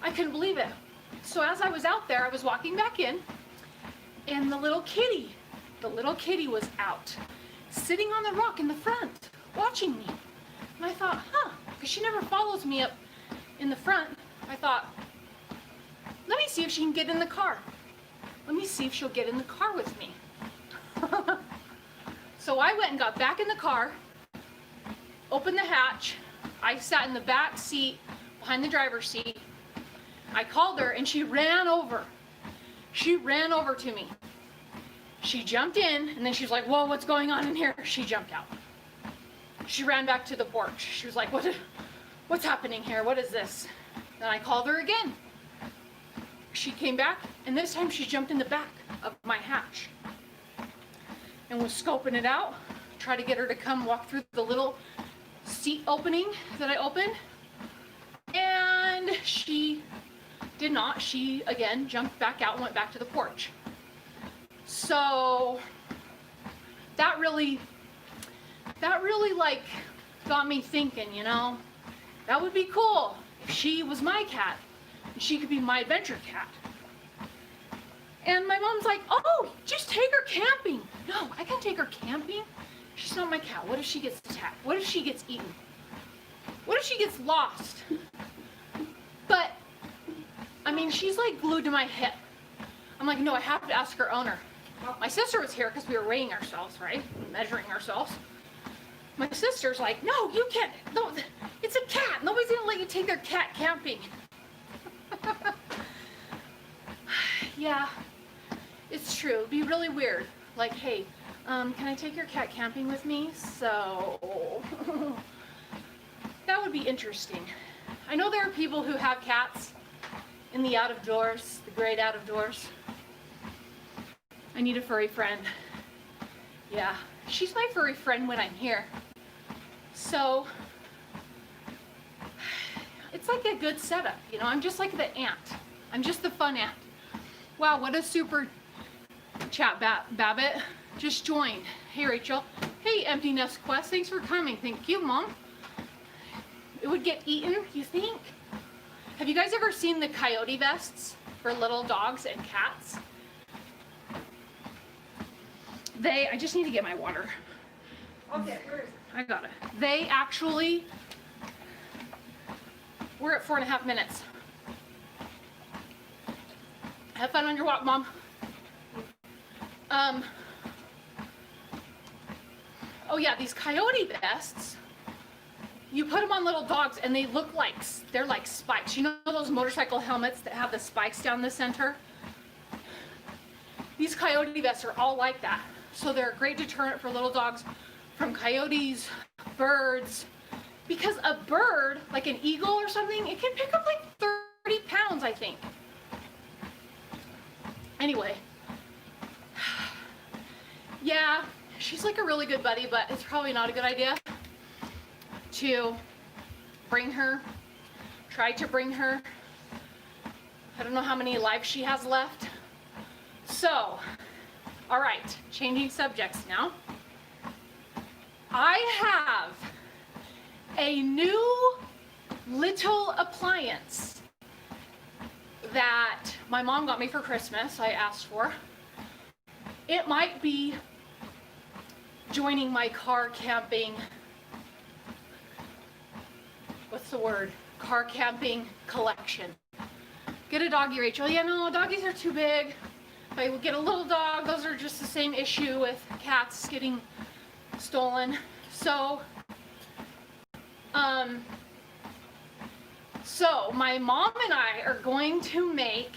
I couldn't believe it. So as I was out there, I was walking back in, and the little kitty was out, sitting on the rock in the front, watching me. And I thought, because she never follows me up in the front, I thought, let me see if she can get in the car. Let me see if she'll get in the car with me. So I went and got back in the car, opened the hatch. I sat in the back seat behind the driver's seat. I called her and she ran over. She ran over to me. She jumped in and then she was like, whoa, what's going on in here? She jumped out. She ran back to the porch. She was like, what's happening here? What is this? Then I called her again. She came back and this time she jumped in the back of my hatch and was scoping it out, tried to get her to come walk through the little seat opening that I opened, and she did not. She again jumped back out and went back to the porch. So that really like got me thinking, you know, that would be cool if she was my cat and she could be my adventure cat. And my mom's like, oh, just take her camping. No, I can take her camping. She's not my cat. What if she gets attacked? What if she gets eaten? What if she gets lost? But, I mean, she's like glued to my hip. I'm like, no, I have to ask her owner. My sister was here because we were weighing ourselves, right? Measuring ourselves. My sister's like, no, you can't. No, it's a cat. Nobody's going to let you take their cat camping. Yeah, it's true. It'd be really weird. Like, hey, can I take your cat camping with me? So, that would be interesting. I know there are people who have cats in the out of doors, the great out of doors. I need a furry friend. Yeah, she's my furry friend when I'm here. So, it's like a good setup, you know? I'm just like the ant. I'm just the fun ant. Wow, what a super chat, Babbitt. Just joined. Hey, Rachel. Hey, Empty Nest Quest. Thanks for coming. Thank you, Mom. It would get eaten, you think? Have you guys ever seen the coyote vests for little dogs and cats? I just need to get my water. Okay, where is it? I got it. They actually, we're at 4.5 minutes. Have fun on your walk, Mom. Oh yeah, these coyote vests, you put them on little dogs and they look like, they're like spikes. You know those motorcycle helmets that have the spikes down the center? These coyote vests are all like that. So they're a great deterrent for little dogs from coyotes, birds, because a bird, like an eagle or something, it can pick up like 30 pounds, I think. Anyway, yeah, she's like a really good buddy, but it's probably not a good idea to try to bring her. I don't know how many lives she has left. So, all right, changing subjects now. I have a new little appliance that my mom got me for Christmas, I asked for. It might be joining my car camping, what's the word? Car camping collection. Get a doggy, Rachel. Yeah, no, doggies are too big. If I would get a little dog, those are just the same issue with cats getting stolen. So, my mom and I are going to make,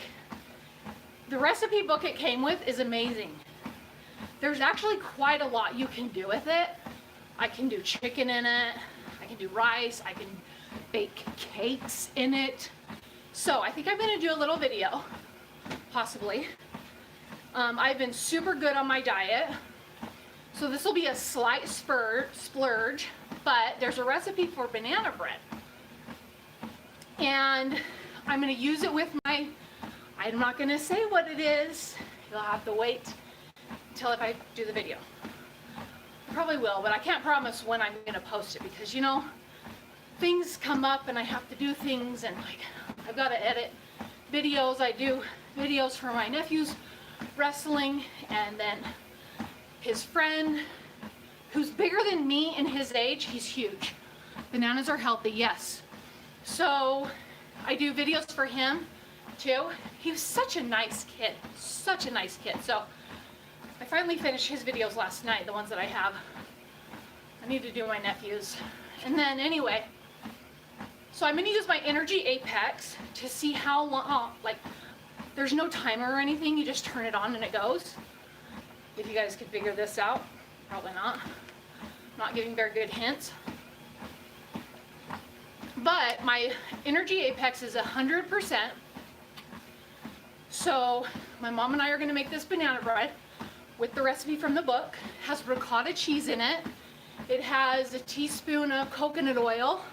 the recipe book it came with is amazing. There's actually quite a lot you can do with it. I can do chicken in it, I can do rice, I can bake cakes in it. So I think I'm gonna do a little video, possibly, I've been super good on my diet. So this will be a slight splurge, but there's a recipe for banana bread. And I'm gonna use it with my, I'm not gonna say what it is. You'll have to wait until if I do the video. I probably will, but I can't promise when I'm gonna post it because, you know, things come up and I have to do things, and like I've got to edit videos. I do videos for my nephew's wrestling, and then his friend who's bigger than me in his age, he's huge. Bananas are healthy, yes. So I do videos for him too. He was such a nice kid, such a nice kid. So I finally finished his videos last night, the ones that I have. I need to do my nephew's. And then anyway, so I'm gonna use my Energy Apex to see how long, like there's no timer or anything, you just turn it on and it goes. If you guys could figure this out, probably not. I'm not giving very good hints. But my Energy Apex is 100%. So my mom and I are gonna make this banana bread with the recipe from the book. It has ricotta cheese in it. It has a teaspoon of coconut oil.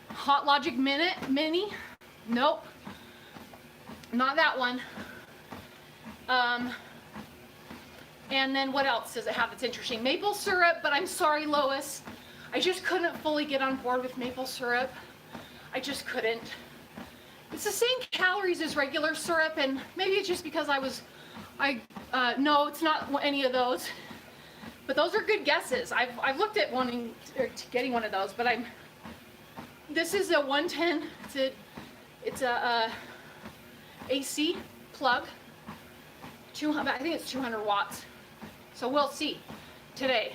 Hot Logic Mini. Nope. Not that one. And then what else does it have that's interesting? Maple syrup, but I'm sorry, Lois. I just couldn't fully get on board with maple syrup. I just couldn't. It's the same calories as regular syrup, and maybe it's just because no, it's not any of those. But those are good guesses. I've looked at getting one of those, but this is a 110. It's a AC plug. I think it's 200 watts. So we'll see today.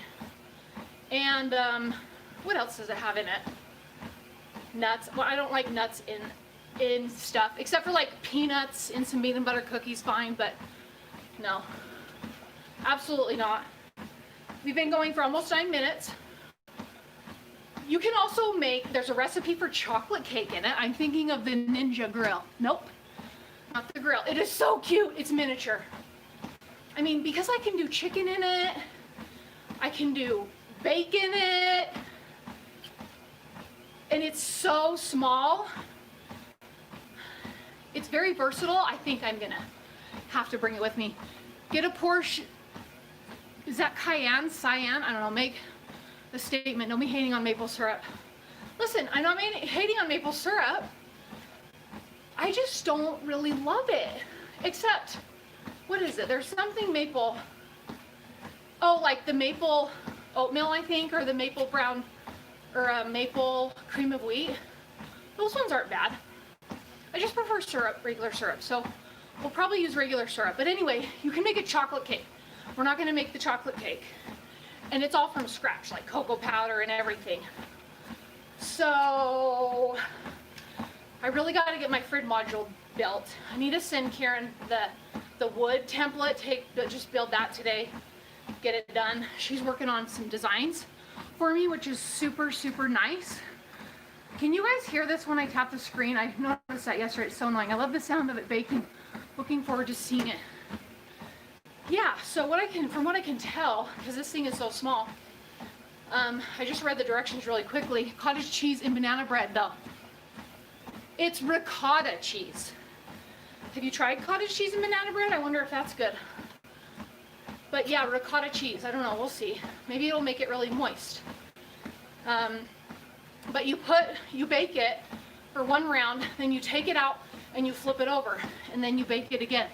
And what else does it have in it? Nuts. Well, I don't like nuts in stuff, except for like peanuts and some peanut butter cookies, fine, but no, absolutely not. We've been going for almost 9 minutes. You can also there's a recipe for chocolate cake in it. I'm thinking of the Ninja Grill. Nope, not the grill. It is so cute, it's miniature. I mean, because I can do chicken in it, I can do bacon in it, and it's so small. It's very versatile. I think I'm gonna have to bring it with me. Get a Porsche. Is that cayenne? I don't know. Make the statement. Don't be hating on maple syrup. Listen, I'm not hating on maple syrup. I just don't really love it. Except, what is it? There's something maple. Oh, like the maple oatmeal, I think, or the maple brown, or maple cream of wheat. Those ones aren't bad. I just prefer syrup, regular syrup. So we'll probably use regular syrup. But anyway, you can make a chocolate cake. We're not gonna make the chocolate cake. And it's all from scratch, like cocoa powder and everything. So I really gotta get my Frid module built. I need to send Karen the wood template, just build that today, get it done. She's working on some designs for me, which is super, super nice. Can you guys hear this when I tap the screen? I noticed that yesterday, it's so annoying. I love the sound of it baking. Looking forward to seeing it. Yeah, so from what I can tell, because this thing is so small, I just read the directions really quickly. Cottage cheese and banana bread though. It's ricotta cheese. Have you tried cottage cheese and banana bread? I wonder if that's good. But yeah, ricotta cheese, I don't know, we'll see. Maybe it'll make it really moist. But you bake it for 1 round, then you take it out and you flip it over, and then you bake it again.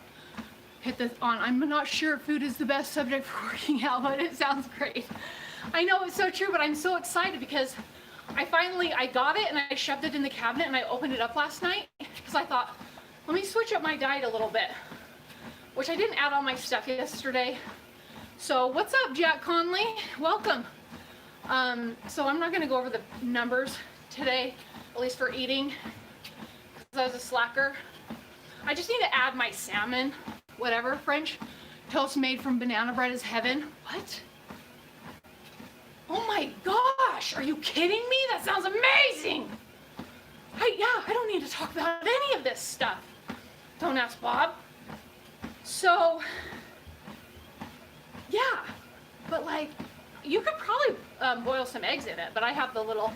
Hit this on. I'm not sure if food is the best subject for working out, but it sounds great. I know it's so true, but I'm so excited because I got it and I shoved it in the cabinet and I opened it up last night because I thought, let me switch up my diet a little bit, which I didn't add all my stuff yesterday. So what's up, Jack Conley? Welcome. So I'm not gonna go over the numbers today, at least for eating, because I was a slacker. I just need to add my salmon, whatever, French toast made from banana bread is heaven. What? Oh my gosh, are you kidding me? That sounds amazing. I don't need to talk about any of this stuff. Don't ask Bob. So, yeah, but like, you could probably boil some eggs in it, but I have the little,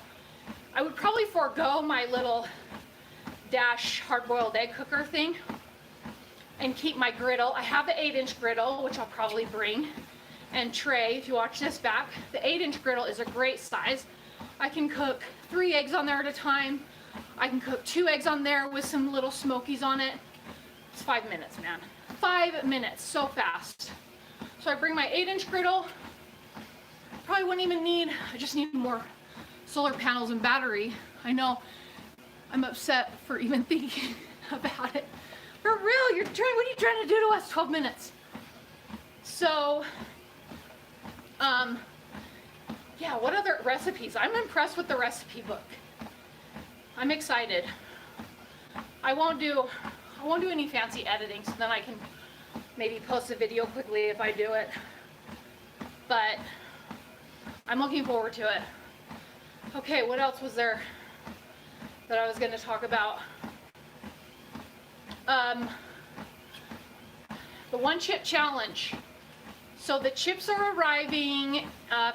I would probably forego my little Dash hard-boiled egg cooker thing and keep my griddle. I have the 8-inch griddle, which I'll probably bring, and tray. If you watch this back, the 8-inch griddle is a great size. I can cook 3 eggs on there at a time. I can cook 2 eggs on there with some little smokies on it. It's 5 minutes, man. 5 minutes, so fast. So I bring my 8-inch griddle. Probably wouldn't even need, I just need more solar panels and battery. I know I'm upset for even thinking about it. For real, what are you trying to do to us? 12 minutes. So, yeah, what other recipes? I'm impressed with the recipe book. I'm excited. I won't do any fancy editing, so then I can maybe post a video quickly if I do it. But I'm looking forward to it. Okay, what else was there that I was going to talk about? The one chip challenge. So the chips are arriving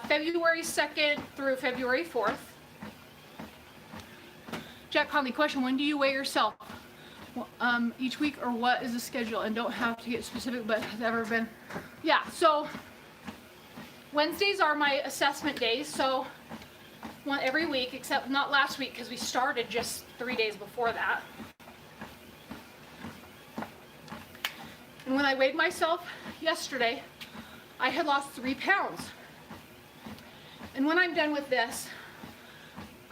February 2nd through February 4th. Jack Conley, question, when do you weigh yourself? Each week, or what is the schedule? And don't have to get specific, but has ever been. Yeah, so Wednesdays are my assessment days, so one every week, except not last week because we started just 3 days before that. And when I weighed myself yesterday, I had lost 3 pounds. And when I'm done with this,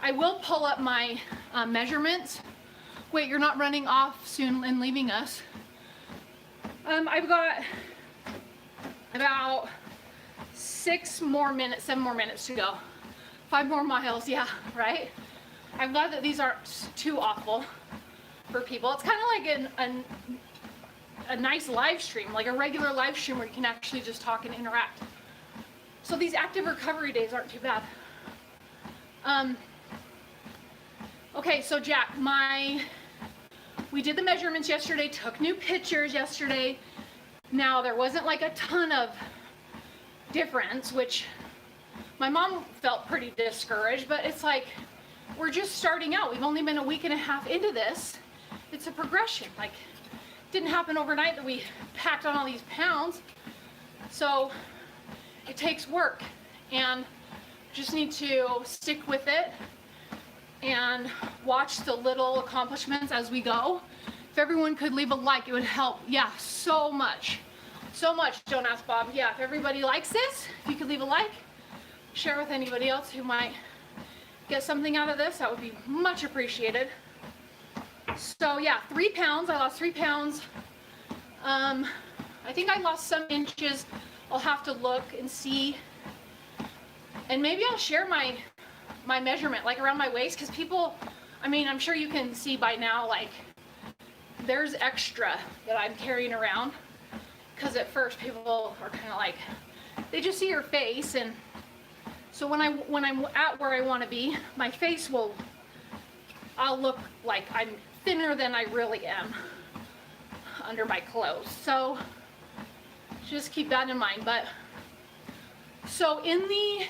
I will pull up my measurements. Wait, you're not running off soon and leaving us. I've got about 7 more minutes to go. 5 more miles, yeah, right? I'm glad that these aren't too awful for people. It's kind of like a nice live stream, like a regular live stream where you can actually just talk and interact. So these active recovery days aren't too bad. Okay, so Jack, we did the measurements yesterday, took new pictures yesterday. Now there wasn't like a ton of difference, which my mom felt pretty discouraged, but it's like, we're just starting out. We've only been a week and a half into this. It's a progression. Like, didn't happen overnight that we packed on all these pounds. So it takes work, and just need to stick with it and watch the little accomplishments as we go. If everyone could leave a like, it would help. Yeah, so much. So much, Don't Ask Bob. Yeah, if everybody likes this, if you could leave a like, share with anybody else who might get something out of this, that would be much appreciated. So yeah, 3 pounds. I lost 3 pounds. I think I lost some inches. I'll have to look and see. And maybe I'll share my measurement, like around my waist, because people, I mean, I'm sure you can see by now, like, there's extra that I'm carrying around. Because at first people are kind of like, they just see your face, and so when I'm at where I want to be, my face I'll look like I'm thinner than I really am under my clothes. So just keep that in mind. But so in the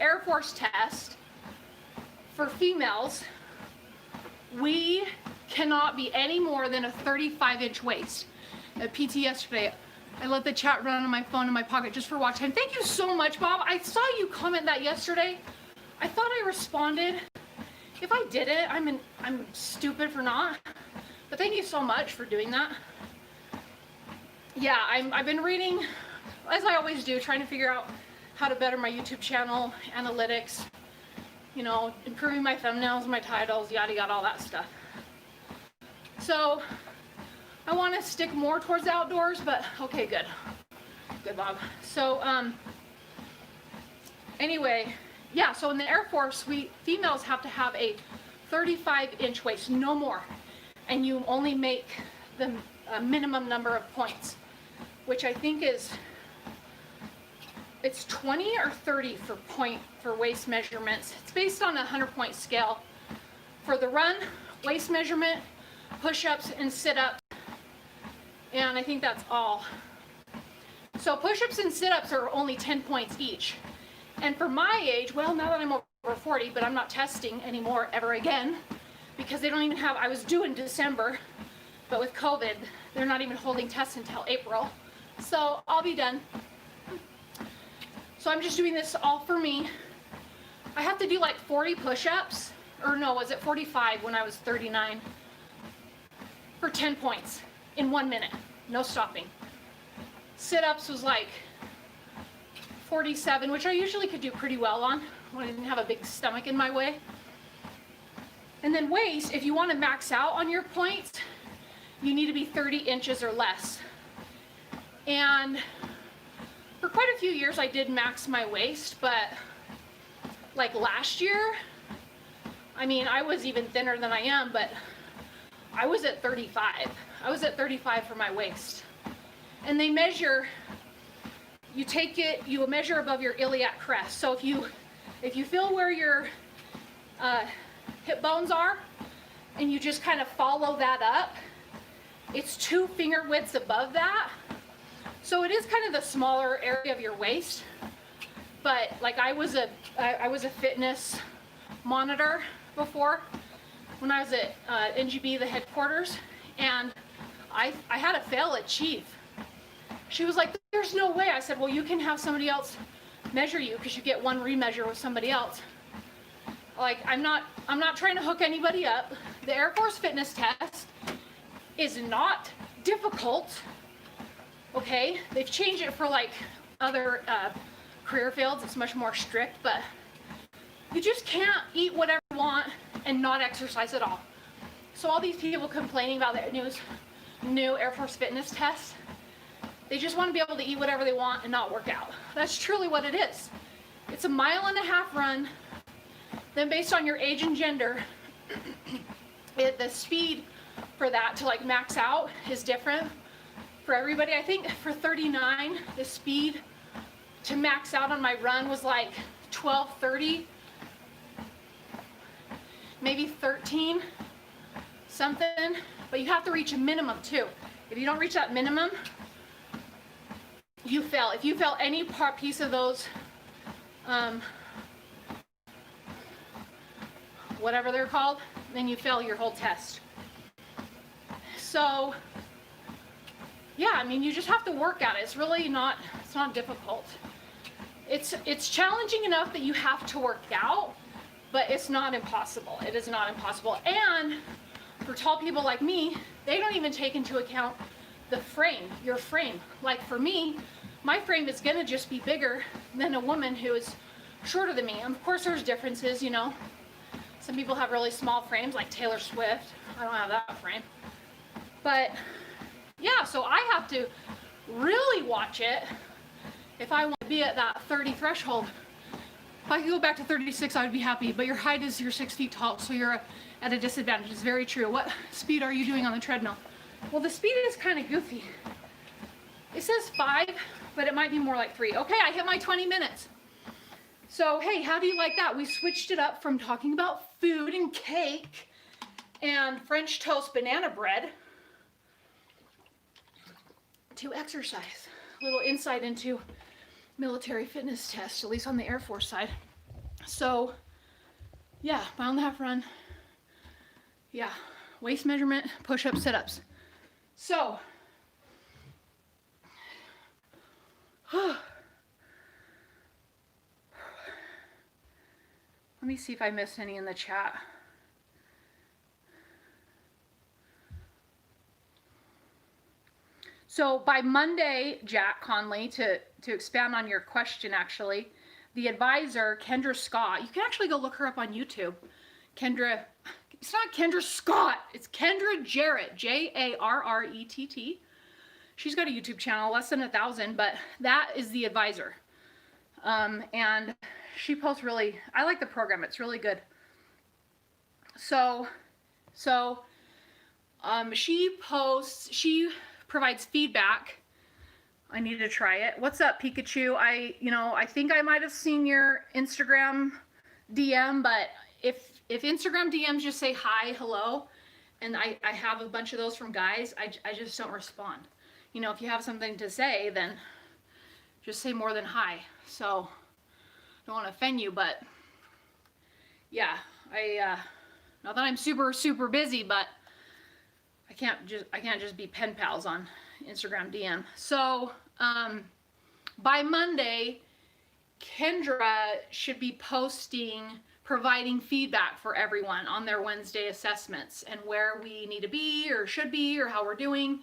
Air Force test for females, we cannot be any more than a 35-inch waist. At PT yesterday, I let the chat run on my phone in my pocket just for watch time. Thank you so much, Bob. I saw you comment that yesterday. I thought I responded. If I didn't, I'm stupid for not. But thank you so much for doing that. Yeah, I've been reading, as I always do, trying to figure out how to better my YouTube channel, analytics, you know, improving my thumbnails, my titles, yada yada, all that stuff. So I want to stick more towards the outdoors, but okay, good. Good, Bob. So anyway, yeah, so in the Air Force, females have to have a 35-inch waist, no more. And you only make the minimum number of points, which I think it's 20 or 30 for waist measurements. It's based on a 100-point scale. For the run, waist measurement, push-ups and sit-ups, And I think that's all. So push-ups and sit-ups are only 10 points each. And for my age, well, now that I'm over 40, but I'm not testing anymore ever again, because they don't even have, I was due in December, but with COVID, they're not even holding tests until April. So I'll be done. So I'm just doing this all for me. I have to do like 40 push-ups, or no, was it 45 when I was 39? For 10 points in 1 minute, no stopping. Sit-ups was like 47, which I usually could do pretty well on when I didn't have a big stomach in my way. And then waist, if you want to max out on your points, you need to be 30 inches or less. And for quite a few years I did max my waist, but like last year, I mean, I was even thinner than I am, but I was at 35. I was at 35 for my waist. And they measure, you take it, you measure above your iliac crest. So if you feel where your hip bones are, and you just kind of follow that up, it's 2 finger widths above that. So it is kind of the smaller area of your waist. But like I was a fitness monitor before when I was at NGB, the headquarters, and I had a fail at Chief. She was like, there's no way. I said, well, you can have somebody else measure you because you get one remeasure with somebody else. Like, I'm not trying to hook anybody up. The Air Force fitness test is not difficult, okay? They've changed it for like other career fields. It's much more strict, but you just can't eat whatever you want and not exercise at all. So all these people complaining about the new Air Force fitness test, they just want to be able to eat whatever they want and not work out. That's truly what it is. It's a 1.5 mile run. Then based on your age and gender, the speed for that to like max out is different for everybody. I think for 39, the speed to max out on my run was like 12:30, maybe 13 something, but you have to reach a minimum too. If you don't reach that minimum, you fail. If you fail any piece of those, whatever they're called, then you fail your whole test. So, yeah, I mean, you just have to work at it. It's really not, it's not difficult. It's challenging enough that you have to work out, but it's not impossible. It is not impossible. And for tall people like me, they don't even take into account the frame, your frame. Like for me, my frame is gonna just be bigger than a woman who is shorter than me. And of course there's differences, you know. Some people have really small frames like Taylor Swift. I don't have that frame. But yeah, so I have to really watch it if I want to be at that 30 threshold. If I could go back to 36, I would be happy, but your height is, you're 6 feet tall, so you're at a disadvantage. It's very true. What speed are you doing on the treadmill? Well, the speed is kind of goofy. It says 5, but it might be more like 3. Okay, I hit my 20 minutes. So, hey, how do you like that? We switched it up from talking about food and cake and French toast banana bread to exercise. A little insight into military fitness test, at least on the Air Force side. So, yeah, 1.5 mile run. Yeah, waist measurement, push-ups, sit-ups. So, let me see if I missed any in the chat. So by Monday, Jack Conley, to expand on your question actually, the advisor, Kendra Scott, you can actually go look her up on YouTube. Kendra, it's not Kendra Scott, it's Kendra Jarrett, Jarrett. She's got a YouTube channel, less than 1,000, but that is the advisor. And she posts really, I like the program, it's really good. So she provides feedback. I need to try it. What's up, Pikachu? I think I might have seen your Instagram DM, but if Instagram DMs just say hi, hello, and I have a bunch of those from guys, I just don't respond. you know, if you have something to say, then just say more than hi. So, don't want to offend you, but yeah, not that I'm super, super busy, but I can't just be pen pals on Instagram DM. So, by Monday, Kendra should be providing feedback for everyone on their Wednesday assessments and where we need to be or should be or how we're doing.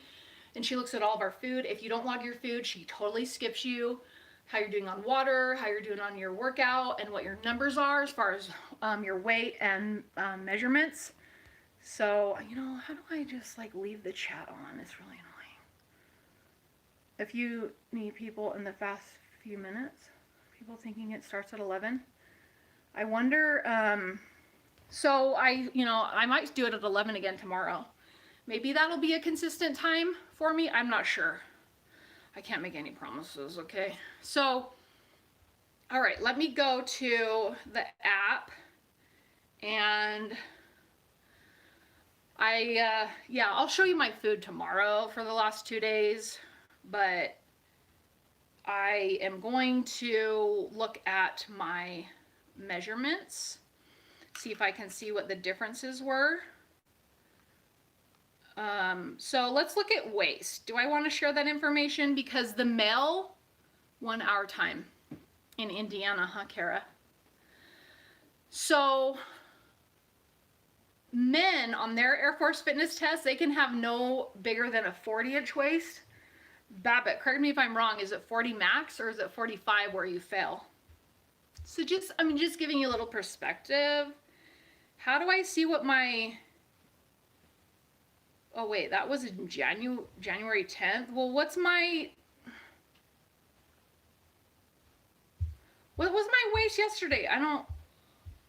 And she looks at all of our food. If you don't log your food, she totally skips you. How you're doing on water, how you're doing on your workout, and what your numbers are as far as your weight and measurements. So, you know, how do I just like leave the chat on? It's really annoying. If you need people in the fast few minutes, people thinking it starts at 11. I wonder, so I might do it at 11 again tomorrow. Maybe that'll be a consistent time for me. I'm not sure. I can't make any promises, okay? So, all right, let me go to the app and I'll show you my food tomorrow for the last 2 days, but I am going to look at my measurements, see if I can see what the differences were. So let's look at waist. Do I want to share that information? Because the male, 1 hour time in Indiana, huh, Kara? So men on their Air Force fitness test, they can have no bigger than a 40-inch waist. Babbitt, correct me if I'm wrong, is it 40 max or is it 45 where you fail? So just giving you a little perspective. How do I see what my, oh wait, that was in January 10th. Well, what was my waist yesterday?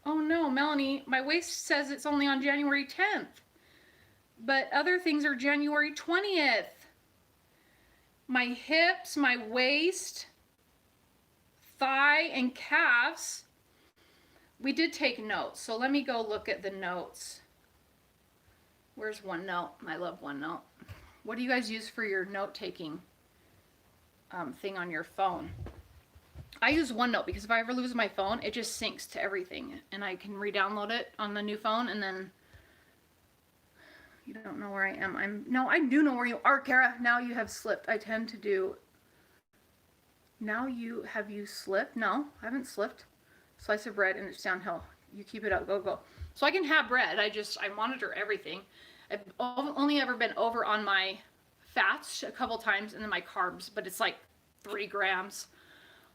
Oh no, Melanie, my waist says it's only on January 10th. But other things are January 20th. My hips, my waist, thigh, and calves. We did take notes, so let me go look at the notes. Where's OneNote? I love OneNote. What do you guys use for your note-taking thing on your phone? I use OneNote because if I ever lose my phone, it just syncs to everything, and I can re-download it on the new phone, and then you don't know where I am. No, I do know where you are, Kara. Now you have slipped. I tend to do. Have you slipped? No, I haven't slipped. Slice of bread and it's downhill. You keep it up. Go. So I can have bread. I monitor everything. I've only ever been over on my fats a couple times and then my carbs, but it's like 3 grams.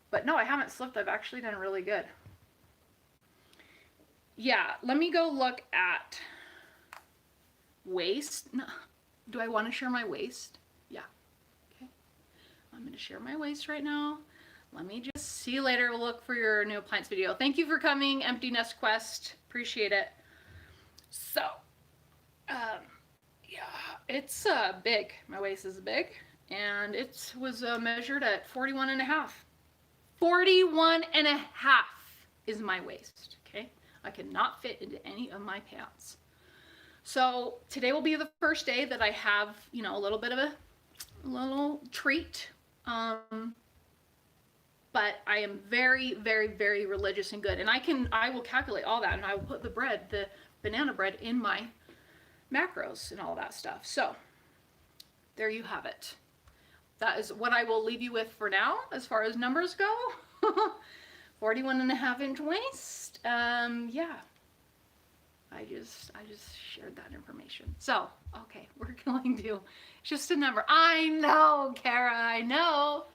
But no, I haven't slipped. I've actually done really good. Yeah, let me go look at waist. No. Do I want to share my waist? Yeah. Okay. I'm going to share my waist right now. Let me just see you later. We'll look for your new appliance video. Thank you for coming, Empty Nest Quest. Appreciate it. So, yeah, it's big. My waist is big, and it was measured at 41 and a half. 41 and a half is my waist, okay? I cannot fit into any of my pants. So today will be the first day that I have, you know, a little bit of a little treat. But I am very, very, very religious and good. And I will calculate all that, and I will put the banana bread in my macros and all that stuff. So there you have it. That is what I will leave you with for now as far as numbers go. 41 and a half inch waist. Yeah. I just shared that information. So, okay, we're going to, just a number. I know, Kara, I know.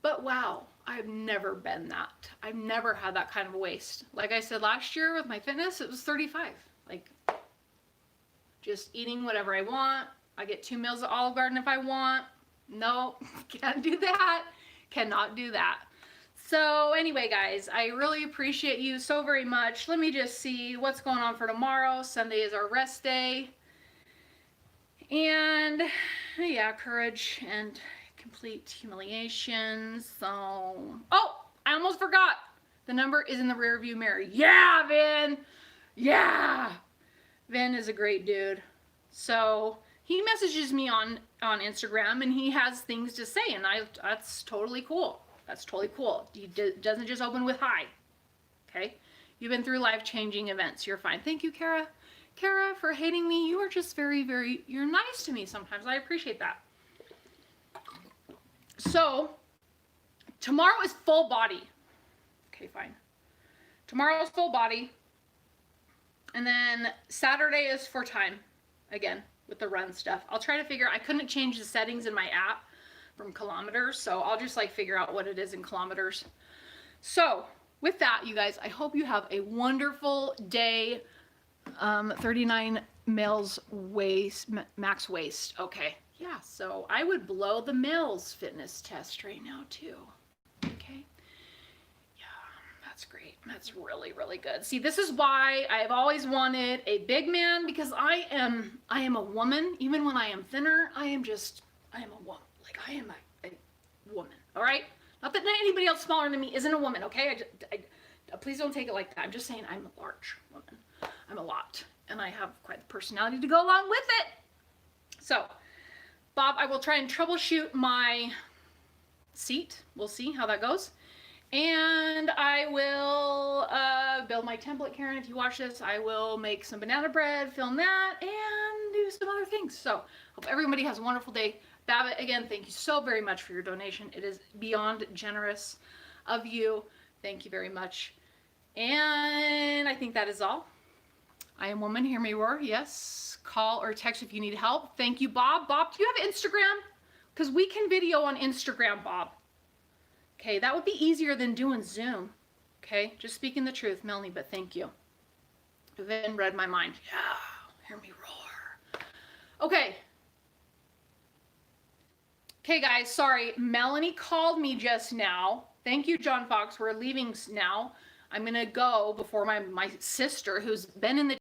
But wow, I've never been that. I've never had that kind of a waist. Like I said last year with my fitness, it was 35. Like, just eating whatever I want. I get 2 meals at Olive Garden if I want. No, can't do that. Cannot do that. So anyway, guys, I really appreciate you so very much. Let me just see what's going on for tomorrow. Sunday is our rest day. And yeah, courage and complete humiliation. So, oh, I almost forgot. The number is in the rear view mirror. Yeah, Vin. Yeah. Vin is a great dude. So he messages me on Instagram, and he has things to say, and that's totally cool. That's totally cool. He doesn't just open with hi. Okay? You've been through life-changing events. You're fine. Thank you, Kara. Kara, for hating me. You are just very, very, you're nice to me sometimes. I appreciate that. So, tomorrow is full body. Okay, fine. Tomorrow is full body. And then Saturday is for time. Again, with the run stuff. I'll try to figure, I couldn't change the settings in my app from kilometers, so I'll just like figure out what it is in kilometers. So, with that, you guys, I hope you have a wonderful day. 39 males waist, max waist. Okay. Yeah, so I would blow the males fitness test right now too. Okay. That's great. That's really, really good. See, this is why I've always wanted a big man, because I am a woman. Even when I am thinner, I am a woman. Like, I am a woman. All right? Not that anybody else smaller than me isn't a woman, okay? Please don't take it like that. I'm just saying I'm a large woman. I'm a lot. And I have quite the personality to go along with it. So, Bob, I will try and troubleshoot my seat. We'll see how that goes. And I will build my template, Karen. If you watch this, I will make some banana bread, film that, and do some other things. So, hope everybody has a wonderful day. Babbitt, again, thank you so very much for your donation. It is beyond generous of you. Thank you very much. And I think that is all. I am woman, hear me roar. Yes. Call or text if you need help. Thank you, Bob. Bob, do you have Instagram? Because we can video on Instagram, Bob. Okay, that would be easier than doing Zoom. Okay, just speaking the truth, Melanie, but thank you. Vin read my mind. Yeah, hear me roar. Okay. Okay, guys, sorry. Melanie called me just now. Thank you, John Fox. We're leaving now. I'm going to go before my sister, who's been in the